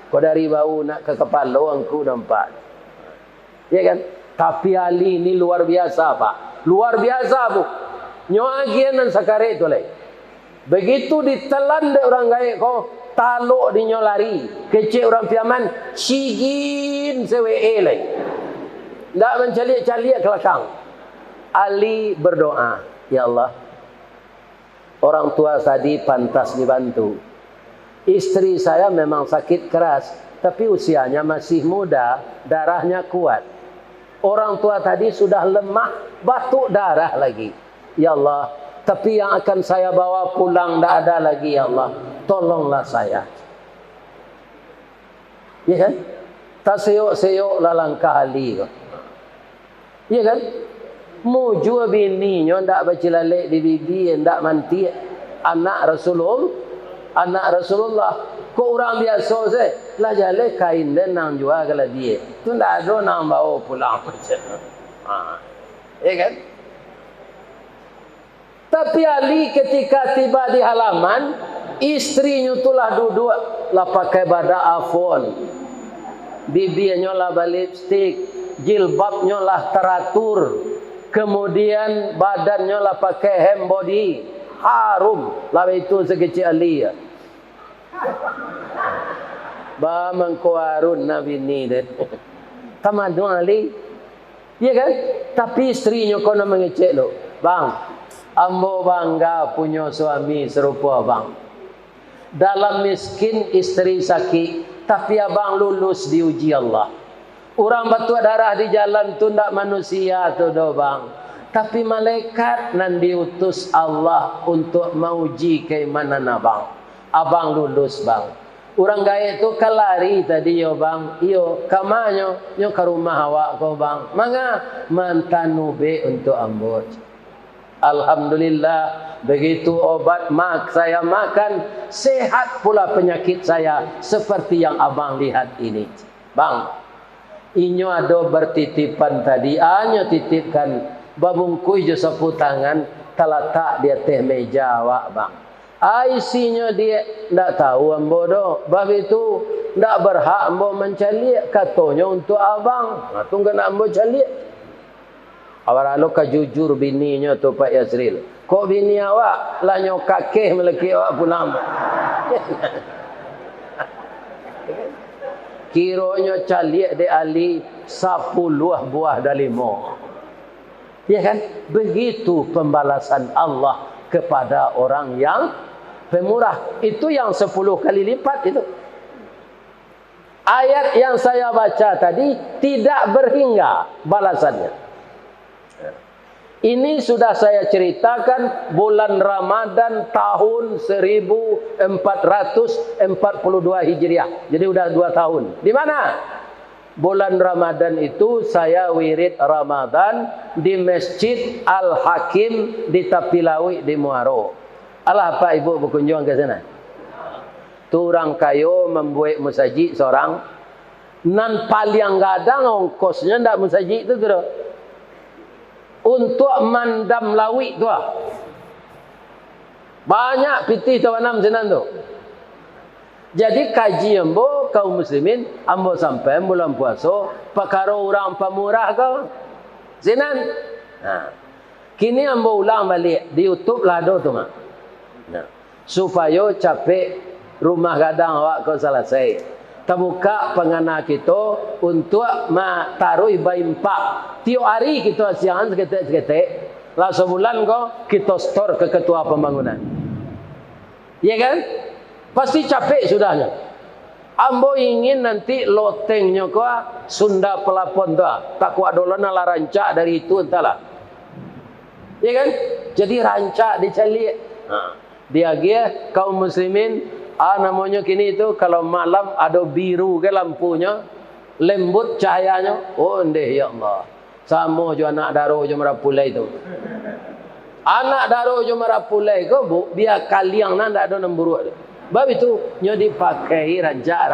Kau dari bau nak ke kepala angku nampak. Ya kan? Tapi ahli ini luar biasa pak. Luar biasa bu. Nyoagian dan sekare tu lah. Begitu ditelan de orang gaib kau taluk di nyolari kecil orang piaman cigin sewe lagi ndak mencaliak-caliak ke belakang. Ali berdoa, ya Allah, orang tua tadi pantas dibantu. Istri saya memang sakit keras tapi usianya masih muda, darahnya kuat. Orang tua tadi sudah lemah, batuk darah lagi. Ya Allah, tapi yang akan saya bawa pulang tidak ada lagi ya Allah. Tolonglah saya. Ya kan? Tak seyok-seyok lah langkah Ali. Ya kan? Mujur bininya tidak bercelalek di bibi, tidak manti. Anak Rasulullah. Kok orang biasa saya? Lah jale kain dan nang jual kalau dia. Itu tidak ada nang bawa pulang macam. Ya kan? Tapi Ali ketika tiba di halaman, istrinya itulah duduk lah pakai bada afon, bibirnya lah lipstick, jilbabnya lah teratur, kemudian badannya lah pakai hem body, harum lah itu sekecil Ali ya. Ba mengkuarun Nabi ni deh. Tamadun Ali, ya kan? Tapi istrinya kau nak mengecek lo, bang. Ambo bangga punya suami serupa abang. Dalam miskin istri sakit, tapi abang lulus diuji Allah. Orang batuk darah di jalan tu ndak manusia tu do bang. Tapi malaikat nan diutus Allah untuk menguji keimanan abang. Abang lulus bang. Orang gaib tu kalari tadi yo bang. Iyo kamanyo nyo ke rumah awak ko bang. Manga mantanube untuk ambo. Alhamdulillah, begitu obat mak saya makan, sehat pula penyakit saya seperti yang abang lihat ini. Bang, inyo ada bertitipan tadi, anyo titipkan babungkui jo sapu tangan, talatak dia teh meja awak bang. Isinya dia ndak tahu ambo do, bab itu ndak berhak ambo mencaliak katanya untuk abang. Tunggu nak ambo caliak. Awak lalu kejujur bininya tu Pak Yasril. Kok bini awak lah nyokak keh meleki awak pulang. Kiranya caliak de Ali 10 buah dalimo. Ya kan? Begitu pembalasan Allah kepada orang yang pemurah. Itu yang 10 kali lipat itu. Ayat yang saya baca tadi tidak berhingga balasannya. Ini sudah saya ceritakan bulan Ramadan tahun 1442 Hijriah. Jadi sudah 2 tahun. Di mana? Bulan Ramadan itu saya wirid Ramadan di Masjid Al-Hakim di Tapilawi di Muaro. Alah Pak Ibu berkunjung ke sana. Turang kayo membuat musajid seorang. Nan paling gadang ongkosnya ndak musajid itu tu. untuk mandam lawik tu lah. Banyak pitih tawanam sinan tu. Jadi kaji ambo kaum muslimin, ambo sampai bulan puasa, perkara orang pemurah kau. Sinan. Nah. Kini ambo ulang balik di YouTube lah do tu mak. Nah. Supaya capek rumah gadang awak kau selesai. Terbuka pengana kita untuk taruh baimpak. Tiap hari kita siang seketik-seketik. Lah sebulan kau kita store ke ketua pembangunan. Ya kan? Pasti capek sudahnya. Ambo ingin nanti lotengnya kau Sunda pelapon tu. Tak kuat dolan ala rancak dari itu entahlah. Ya kan? Jadi rancak dicari. Dia kaum muslimin namanya kini itu kalau malam ada biru ke lampunya, lembut cahayanya. Oh ndeh ya Allah. Sama jo anak daro jo merapulai itu. Anak daro jo merapulai ko bu, biar kaliang nan dak ada nemburuk tu. Bab itu nyo dipakai rancak.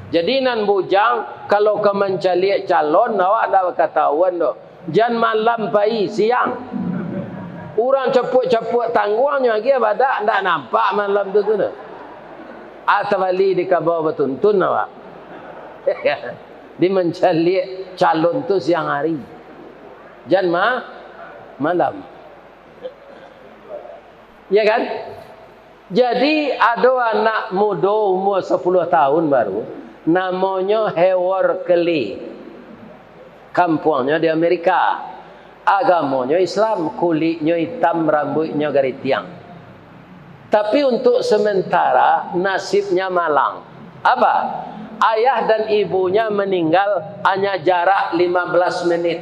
Jadi nan bujang kalau ke mencari calon awak dak ketahuan do. Jan malam pai siang. Orang cepuk-cepuk tangguangnya lagi badak ndak nampak malam tu tu. Atau bali di kabau betuntun awak. Di mencari calon tu siang hari. Jan malam. Ya kan? Jadi ada anak muda umur 10 tahun baru, namanya Howard Kelly. Kampungnya di Amerika. Agamanya Islam, kulitnya hitam, rambutnya garis tiang. Tapi untuk sementara nasibnya malang. Apa? Ayah dan ibunya meninggal hanya jarak 15 menit.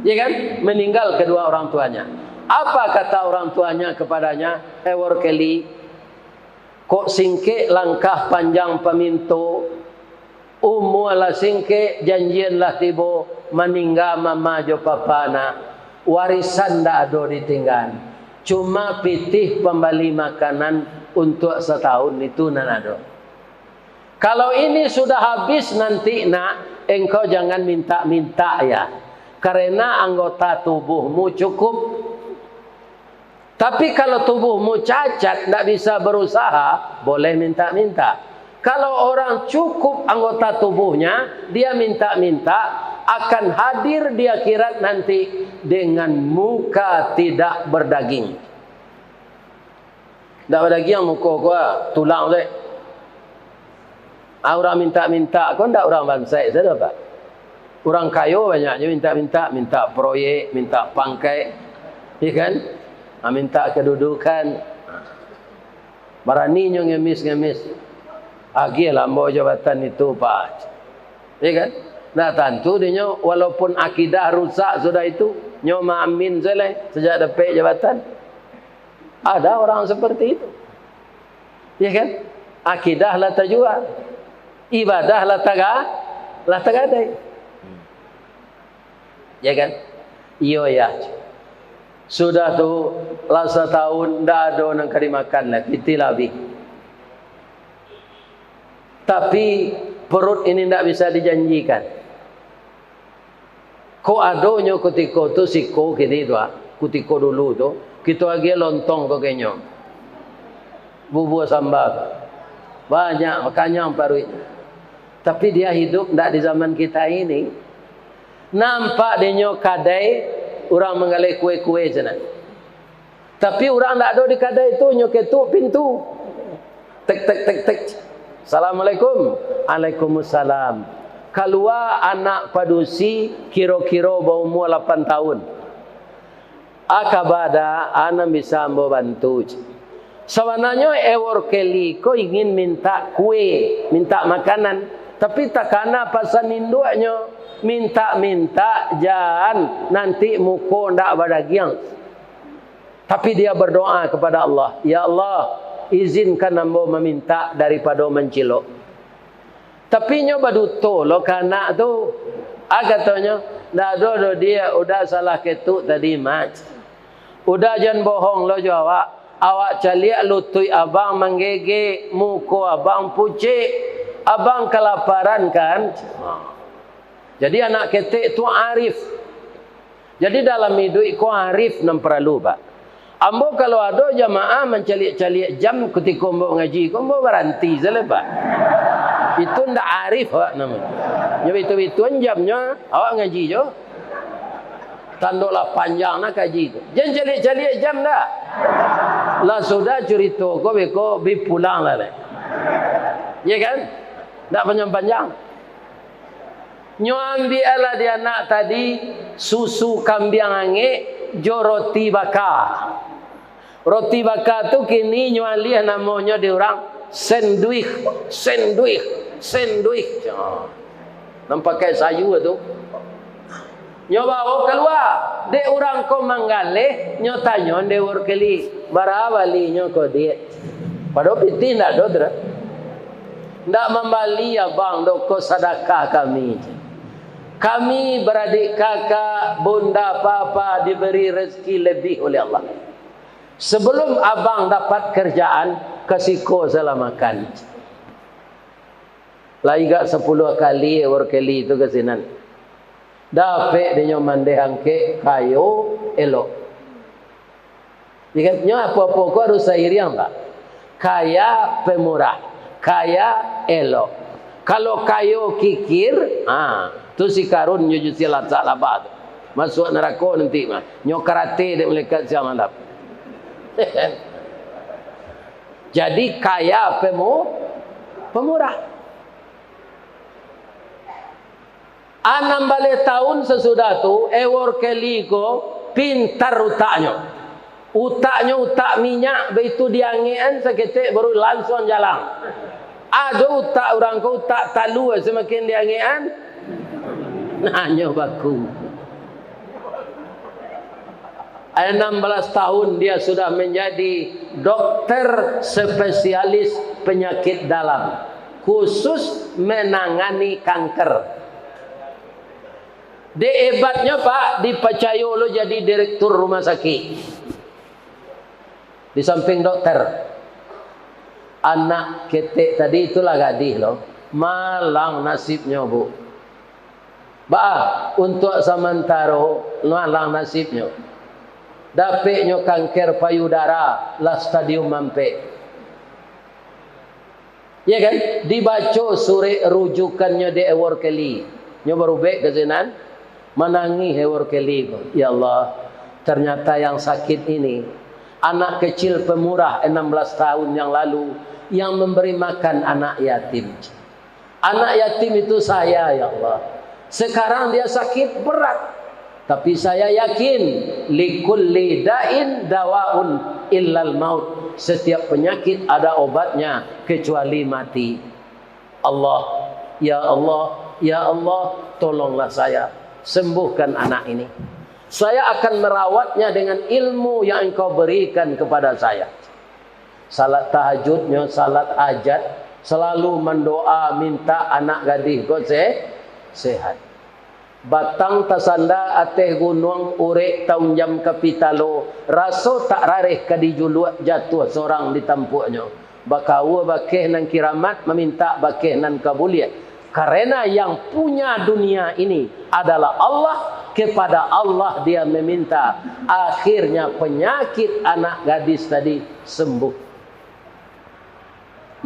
Ya kan? Meninggal kedua orang tuanya. Apa kata orang tuanya kepadanya? Howard Kelly, kok singkik langkah panjang pemintu, umur lah singkik, janjian lah tiba, meninggal mama jo papana, warisan dah ada ditinggal, cuma pitih pembali makanan untuk setahun itu nan ada. Kalau ini sudah habis nanti nak, engkau jangan minta-minta ya, karena anggota tubuhmu cukup. Tapi kalau tubuhmu cacat, tidak bisa berusaha, boleh minta-minta. Kalau orang cukup anggota tubuhnya, dia minta-minta, akan hadir di akhirat nanti dengan muka tidak berdaging. Tak berdaging muka gua tulang leh. Orang minta-minta, kau tak orang bangsa saja pak. Orang kaya banyaknya minta-minta, minta proyek, minta pangkai, ya kan? Minta kedudukan. Beraninya ngemis-ngemis. Agilah mau jabatan itu pak. Ya kan? Nah tentu dia walaupun akidah rusak sudah itu, nyoma amin seleh sejak dapat jabatan. Ada orang seperti itu. Ya kan? Akidah lah terjual. Ibadah lah tagadai. Ya kan? Iyo ya. Sudah tu lah setahun dah ada nak kari makan lah, piti lebih. Tapi perut ini tidak bisa dijanjikan. Ko adonyo ketika tu siko kini tu kutiko dulu tu kita lagi lontong ko kenyo. Bubur sambal. Banyak makanya paru. Tapi dia hidup tidak di zaman kita ini. Nampak dia kadai orang menggalai kue-kue sana. Tapi orang tak ada di kadai itu nyoketuk pintu. Tek tek tek tek. Assalamualaikum. Waalaikumsalam. Keluar anak padusi kira-kira berumur 8 tahun. Akabada anak bisa membantu. Sebenarnya Howard Kelly ko ingin minta kue, minta makanan, tapi tak kena pasal induknya. Minta-minta jangan nanti muka ndak berdaging. Tapi dia berdoa kepada Allah, ya Allah, izinkan hamba meminta daripada mencilok. Tapi nyoba duto lo kanak tu, katanya ndak ada dia udah salah ketuk tadi mat. Udah jangan bohong lo jawab. Awak caliak lutui abang menggege, muka abang pucik, abang kelaparan kan? Jadi anak ketek tu arif. Jadi dalam hidup ko arif nam perlu Pak. Ambo kalau ada jamaah mencalik-calik jam ketika ambo ngaji, ambo berhenti saja Pak. Itu ndak arif Pak namanya. Jadi itu-ituan jamnya awak ngaji jo. Tanduklah panjang nak kaji tu. Jangan calik-calik jam dah. Lah sudah cerita ko beko bi pulang lah. Ya kan? Tak panjang-panjang. Nyo ambil lah dia anak tadi susu kambing angin jo roti bakar. Roti bakar tu kini nyo alih namanya dia orang sandwich. Nampak kayak sayur tu. Nyo bawa keluar. Dek orang ko manggaleh nyo tanya dek workeli berapa li nyo ko dia. Padahal piti ndak do dra. Ndak membali abang doko sedekah kami. Kami beradik kakak, bunda, papa diberi rezeki lebih oleh Allah. Sebelum abang dapat kerjaan, kesiko salah makan. Lagi gak 10 kali workeli itu kesinan. Dapat dia mandeh angke kayu elok. Dikatnya apa-apa ko harus sairiang Pak. Kaya pemurah. Kaya elok. Kalau kayu kikir, tu si karun nyo jusi latsak labat. Masuk neraka nanti mah. Nyo karate dek malaikat siang malam. Jadi kaya pemurah. 6 balik tahun sesudah tu workeli ko pintar utaknya. Utaknya utak minyak begitu diangian seketik baru langsung jalan. Ada utak orang ko utak talu semakin diangian nanya baku. 16 tahun dia sudah menjadi dokter spesialis penyakit dalam, khusus menangani kanker. Dia hebatnya Pak, dipercaya lo jadi direktur rumah sakit. Di samping dokter. Anak ketek tadi itulah gadis lo. Malang nasibnya Bu. Untuk sementara malang nasibnya. Dapatnya kanker payudara lah stadium mampe. Ya kan? Dibaca surat rujukannya di workeli. Nyo baru baik ke sinan. Menangi workeli. Ya Allah, ternyata yang sakit ini anak kecil pemurah 16 tahun yang lalu yang memberi makan anak yatim. Anak yatim itu saya ya Allah. Sekarang dia sakit berat. Tapi saya yakin likulli da'in dawaun illal maut. Setiap penyakit ada obatnya kecuali mati. Allah, ya Allah, ya Allah, tolonglah saya, sembuhkan anak ini. Saya akan merawatnya dengan ilmu yang engkau berikan kepada saya. Salat tahajudnya, salat hajat, selalu mendoa minta anak gadis kau sehat. Batang tasanda ateh gunung urek tahun jam kapitalo, raso tak rareh kadijuluak jatuh seorang di tampuknya. Bakawa bakeh nan kiramat meminta bakeh nan kabuliat. Karena yang punya dunia ini adalah Allah, kepada Allah dia meminta. Akhirnya penyakit anak gadis tadi sembuh.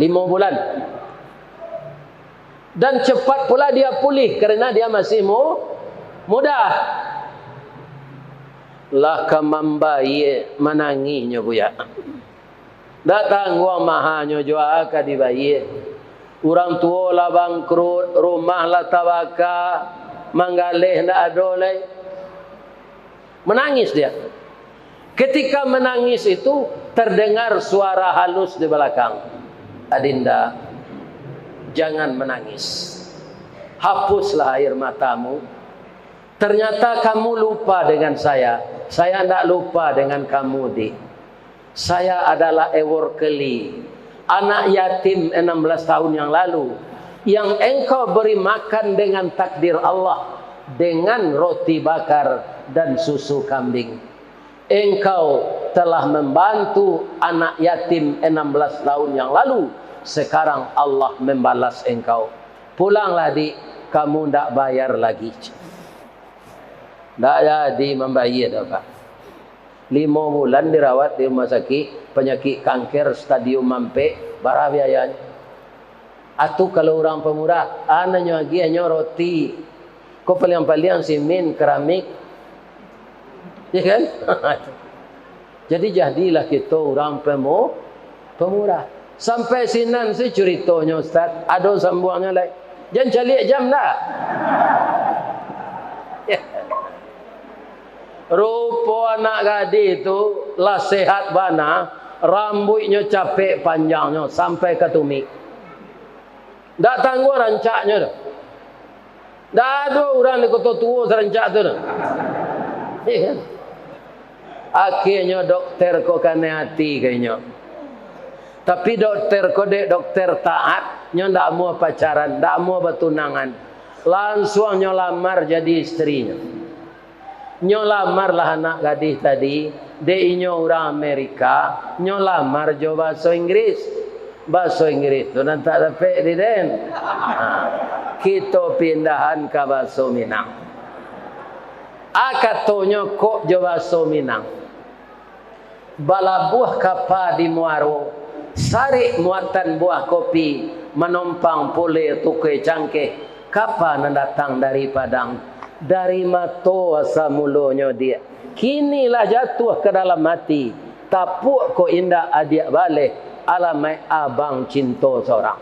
5 bulan. Dan cepat pula dia pulih kerana dia masih muda. Lah kamambai menanginya buya. Datang gua mahanya jua ka dibayi. Orang tua lah bangkrut, rumah lah tabaka, manggaleh ndak adoleh. Menangis dia. Ketika menangis itu terdengar suara halus di belakang. Adinda, jangan menangis. Hapuslah air matamu. Ternyata kamu lupa dengan saya. Saya tidak lupa dengan kamu, Dik. Saya adalah workeli, anak yatim 16 tahun yang lalu, yang engkau beri makan dengan takdir Allah, dengan roti bakar dan susu kambing. Engkau telah membantu anak yatim 16 tahun yang lalu. Sekarang Allah membalas engkau. Pulanglah Dik, kamu ndak bayar lagi. Ndak jadi membayar Pak. 5 bulan dirawat di rumah sakit penyakit kanker stadium mampe, berapa biayanya? Atau kalau orang pemurah, anaknya lagi hanya roti, kau paling simen keramik, ya kan? Jadi jadilah kita orang pemurah. Sampai sinan si ceritanya Ustaz, ada sambungnya lagi. Jangan calik jam dah. Rupa anak gadis itu lah sehat bana, rambutnya capek panjangnya sampai ke tumit. Tak tangguh rancaknya dah. Tak ada orang di kota tua serancak tu dah. Ya kan? Akhirnya dokter kau kena hati kayaknya. Tapi dokter kau dek dokter taat, nyo ndak mau pacaran, ndak mau bertunangan. Langsung nyo lamar jadi istrinya. Nyo lamar lah anak gadis tadi, dek inyo orang Amerika, nyo lamar jo bahasa Inggris. Bahasa Inggris tu nanti tak dapat di den. Kita pindahan ke bahasa Minang. Katanya kok jo bahasa Minang. Balabuah kapal di Muaro, sari muatan buah kopi, menompang pule tukai cangkeh. Kapan datang dari Padang? Dari mato asa mulanya dia. Kinilah jatuh ke dalam hati. Tapuk ko indah adik balik. Alamai abang cinta seorang.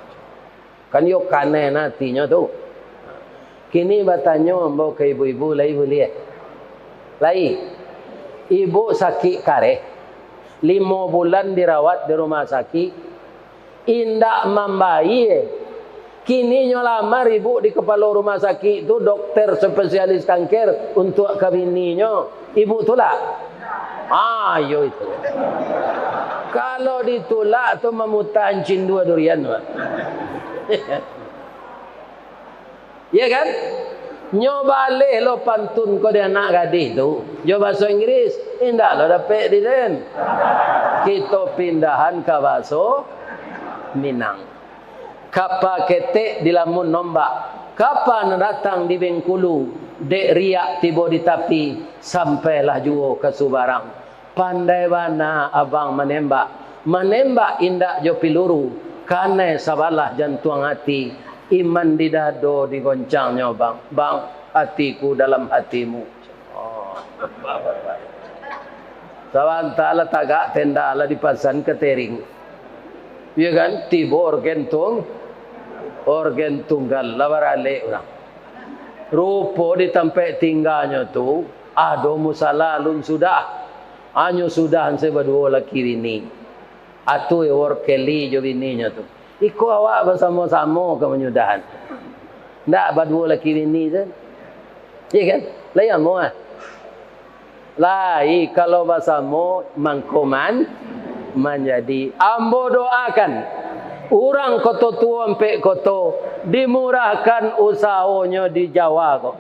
Kan yo kanen hatinya tu. Kini bertanya mbak ke ibu-ibu lah ibu lihat. Lai. Ibu sakit kareh. 5 bulan dirawat di rumah sakit. Indak membaik. Kini nyolamar ibu di kepala rumah sakit itu dokter spesialis kanker untuk kawininya. Ibu tolak. Ayo itu. Kalau ditolak tu memutar ancin 2 durian. Ya kan? Nyobale lo pantun ko dia anak gadis tu. Jo bahasa Inggris, indak lo dapat di den. Kita pindahan ke bahasa Minang. Kapa ketek di lamun nombak. Kapan datang di Bengkulu, dek riak tiba di tapi, sampailah juga ke Subarang. Pandai mana abang menembak. Menembak indak jo piluru, karena sabalah jantung hati. Iman di dado digoncangnya bang. Bang, hatiku dalam hatimu. Oh, Sawantala tagak tenda lah dipasan ke tering. Ya kan? Tiba organ tunggal lawarale orang. Rupa di tempat tinggalnya tu ada musala lun sudah. Anyo sudah hanse berdua laki ini. Atu workeli jo bininya tu. Iko awak bersama-sama ke menyudahan. Ndak berdua laki ini je. Ya kan? Layan mo ah. Lai kalau bersama mangkoman menjadi ambo doakan. Orang kota tua sampai kota dimurahkan usahanya di Jawa kok.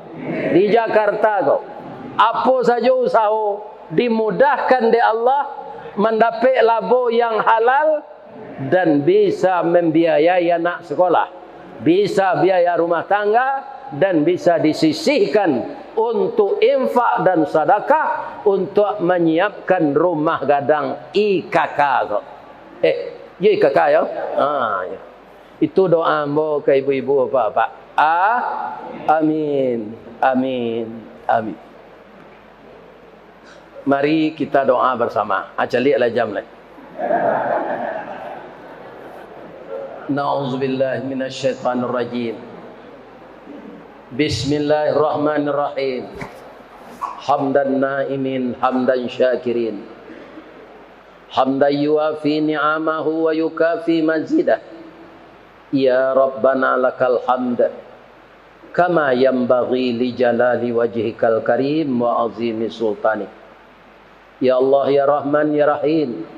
Di Jakarta kok. Apa saja usaha dimudahkan di Allah mendapat labo yang halal dan bisa membiayai anak sekolah. Bisa biaya rumah tangga dan bisa disisihkan untuk infak dan sedekah untuk menyiapkan rumah gadang IKK kok. Ya IKK ya. Ya. Itu doa ambo ke ibu-ibu bapak. Amin. Amin. Amin. Mari kita doa bersama. Lihatlah jam lain. Na'udzubillahi minasyaitonir rajim. Bismillahirrahmanirrahim. Hamdan na'imin, hamdan syakirin. Hamdan yuafi ni'amahu wa yukafi mazidah. Ya Rabbana lakal hamd. Kama yanbaghi li jalali wajhikal karim wa azimi sultanik. Ya Allah, ya Rahman, ya Rahim.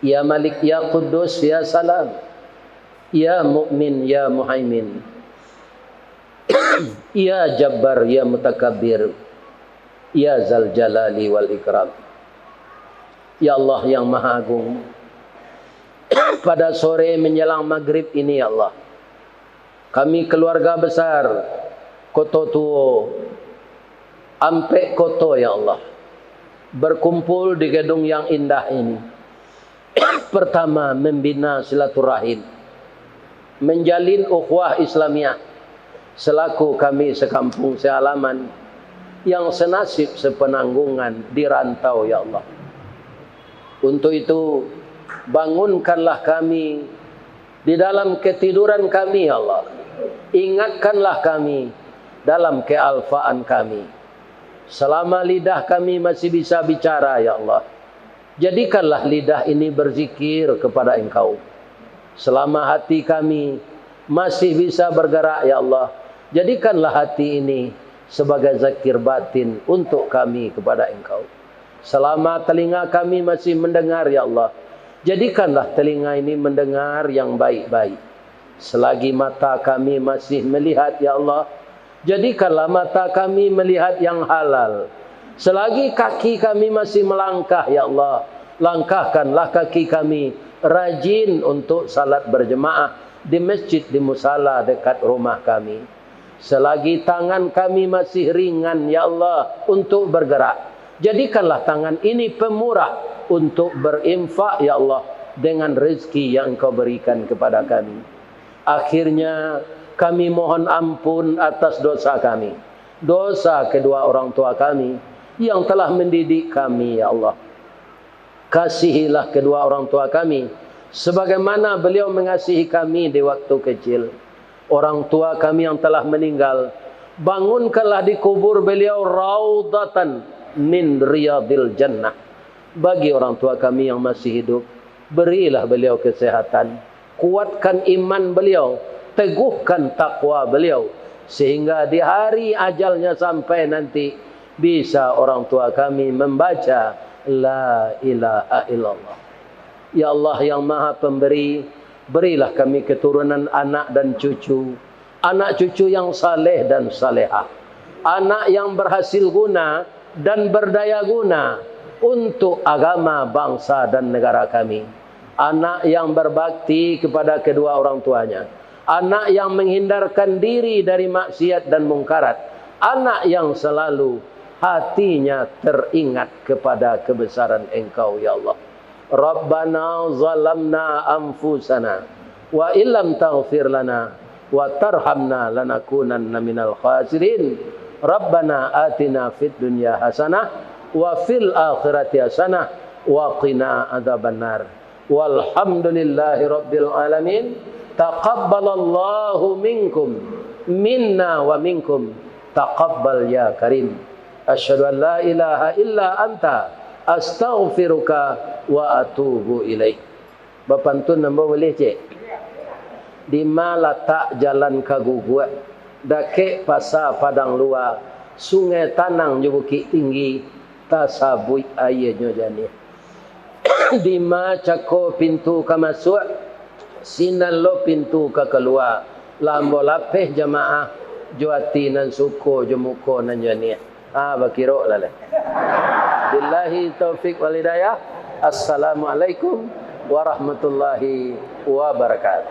Ya Malik, ya Quddus, ya Salam. Ya Mu'min, ya Muhaimin. Ya Jabbar, ya Mutakabbir. Ya Zal Jalali wal Ikram. Ya Allah yang Maha Agung. Pada sore menjelang maghrib ini ya Allah, Kami keluarga besar Koto Tuo, Ampek Koto ya Allah, berkumpul di gedung yang indah ini. Pertama, membina silaturahim, menjalin ukhuwah Islamiyah selaku kami sekampung sehalaman yang senasib sepenanggungan di rantau ya Allah. Untuk itu bangunkanlah kami di dalam ketiduran kami ya Allah. Ingatkanlah kami dalam kealfaan kami. Selama lidah kami masih bisa bicara ya Allah, jadikanlah lidah ini berzikir kepada Engkau. Selama hati kami masih bisa bergerak ya Allah, jadikanlah hati ini sebagai zakir batin untuk kami kepada Engkau. Selama telinga kami masih mendengar ya Allah, jadikanlah telinga ini mendengar yang baik-baik. Selagi mata kami masih melihat ya Allah, jadikanlah mata kami melihat yang halal. Selagi kaki kami masih melangkah ya Allah, langkahkanlah kaki kami rajin untuk salat berjemaah di masjid, di musala dekat rumah kami. Selagi tangan kami masih ringan ya Allah untuk bergerak, jadikanlah tangan ini pemurah untuk berinfak ya Allah dengan rezeki yang Engkau berikan kepada kami. Akhirnya kami mohon ampun atas dosa kami, dosa kedua orang tua kami yang telah mendidik kami ya Allah. Kasihilah kedua orang tua kami sebagaimana beliau mengasihi kami di waktu kecil. Orang tua kami yang telah meninggal, bangunkanlah di kubur beliau raudatan min riyadil jannah. Bagi orang tua kami yang masih hidup, berilah beliau kesehatan, kuatkan iman beliau, teguhkan takwa beliau, sehingga di hari ajalnya sampai nanti bisa orang tua kami membaca la ilaha illallah. Ya Allah yang maha pemberi, berilah kami keturunan anak dan cucu, anak cucu yang saleh dan salehah, anak yang berhasil guna dan berdaya guna untuk agama, bangsa dan negara kami. Anak yang berbakti kepada kedua orang tuanya, anak yang menghindarkan diri dari maksiat dan mungkarat, anak yang selalu hatinya teringat kepada kebesaran Engkau ya Allah. Rabbana zalamna anfusana wa illam taghfir lana wa tarhamna lanakunanna minal khasirin. Rabbana atina fid dunya hasanah wa fil akhirati hasanah wa qina adzabannar. Walhamdulillahi rabbil alamin. Taqabbalallahu minkum minna wa minkum taqabbal ya karim. Asyhadu an la ilaha illa anta astaghfiruka wa atubu ilaik. Bapantun nambah boleh cik? Di mana letak jalan kaguguat, dake pasar padang luar, sungai tanang je bukit tinggi, tasabui airnya jani. Di mana cako pintu ke masuk, sinan lo pintu ke keluar, lambo lapeh jamaah, juati nan suko jemuko nan jani. Bakiro lah. Billahi taufik wal hidayah. Assalamualaikum warahmatullahi wabarakatuh.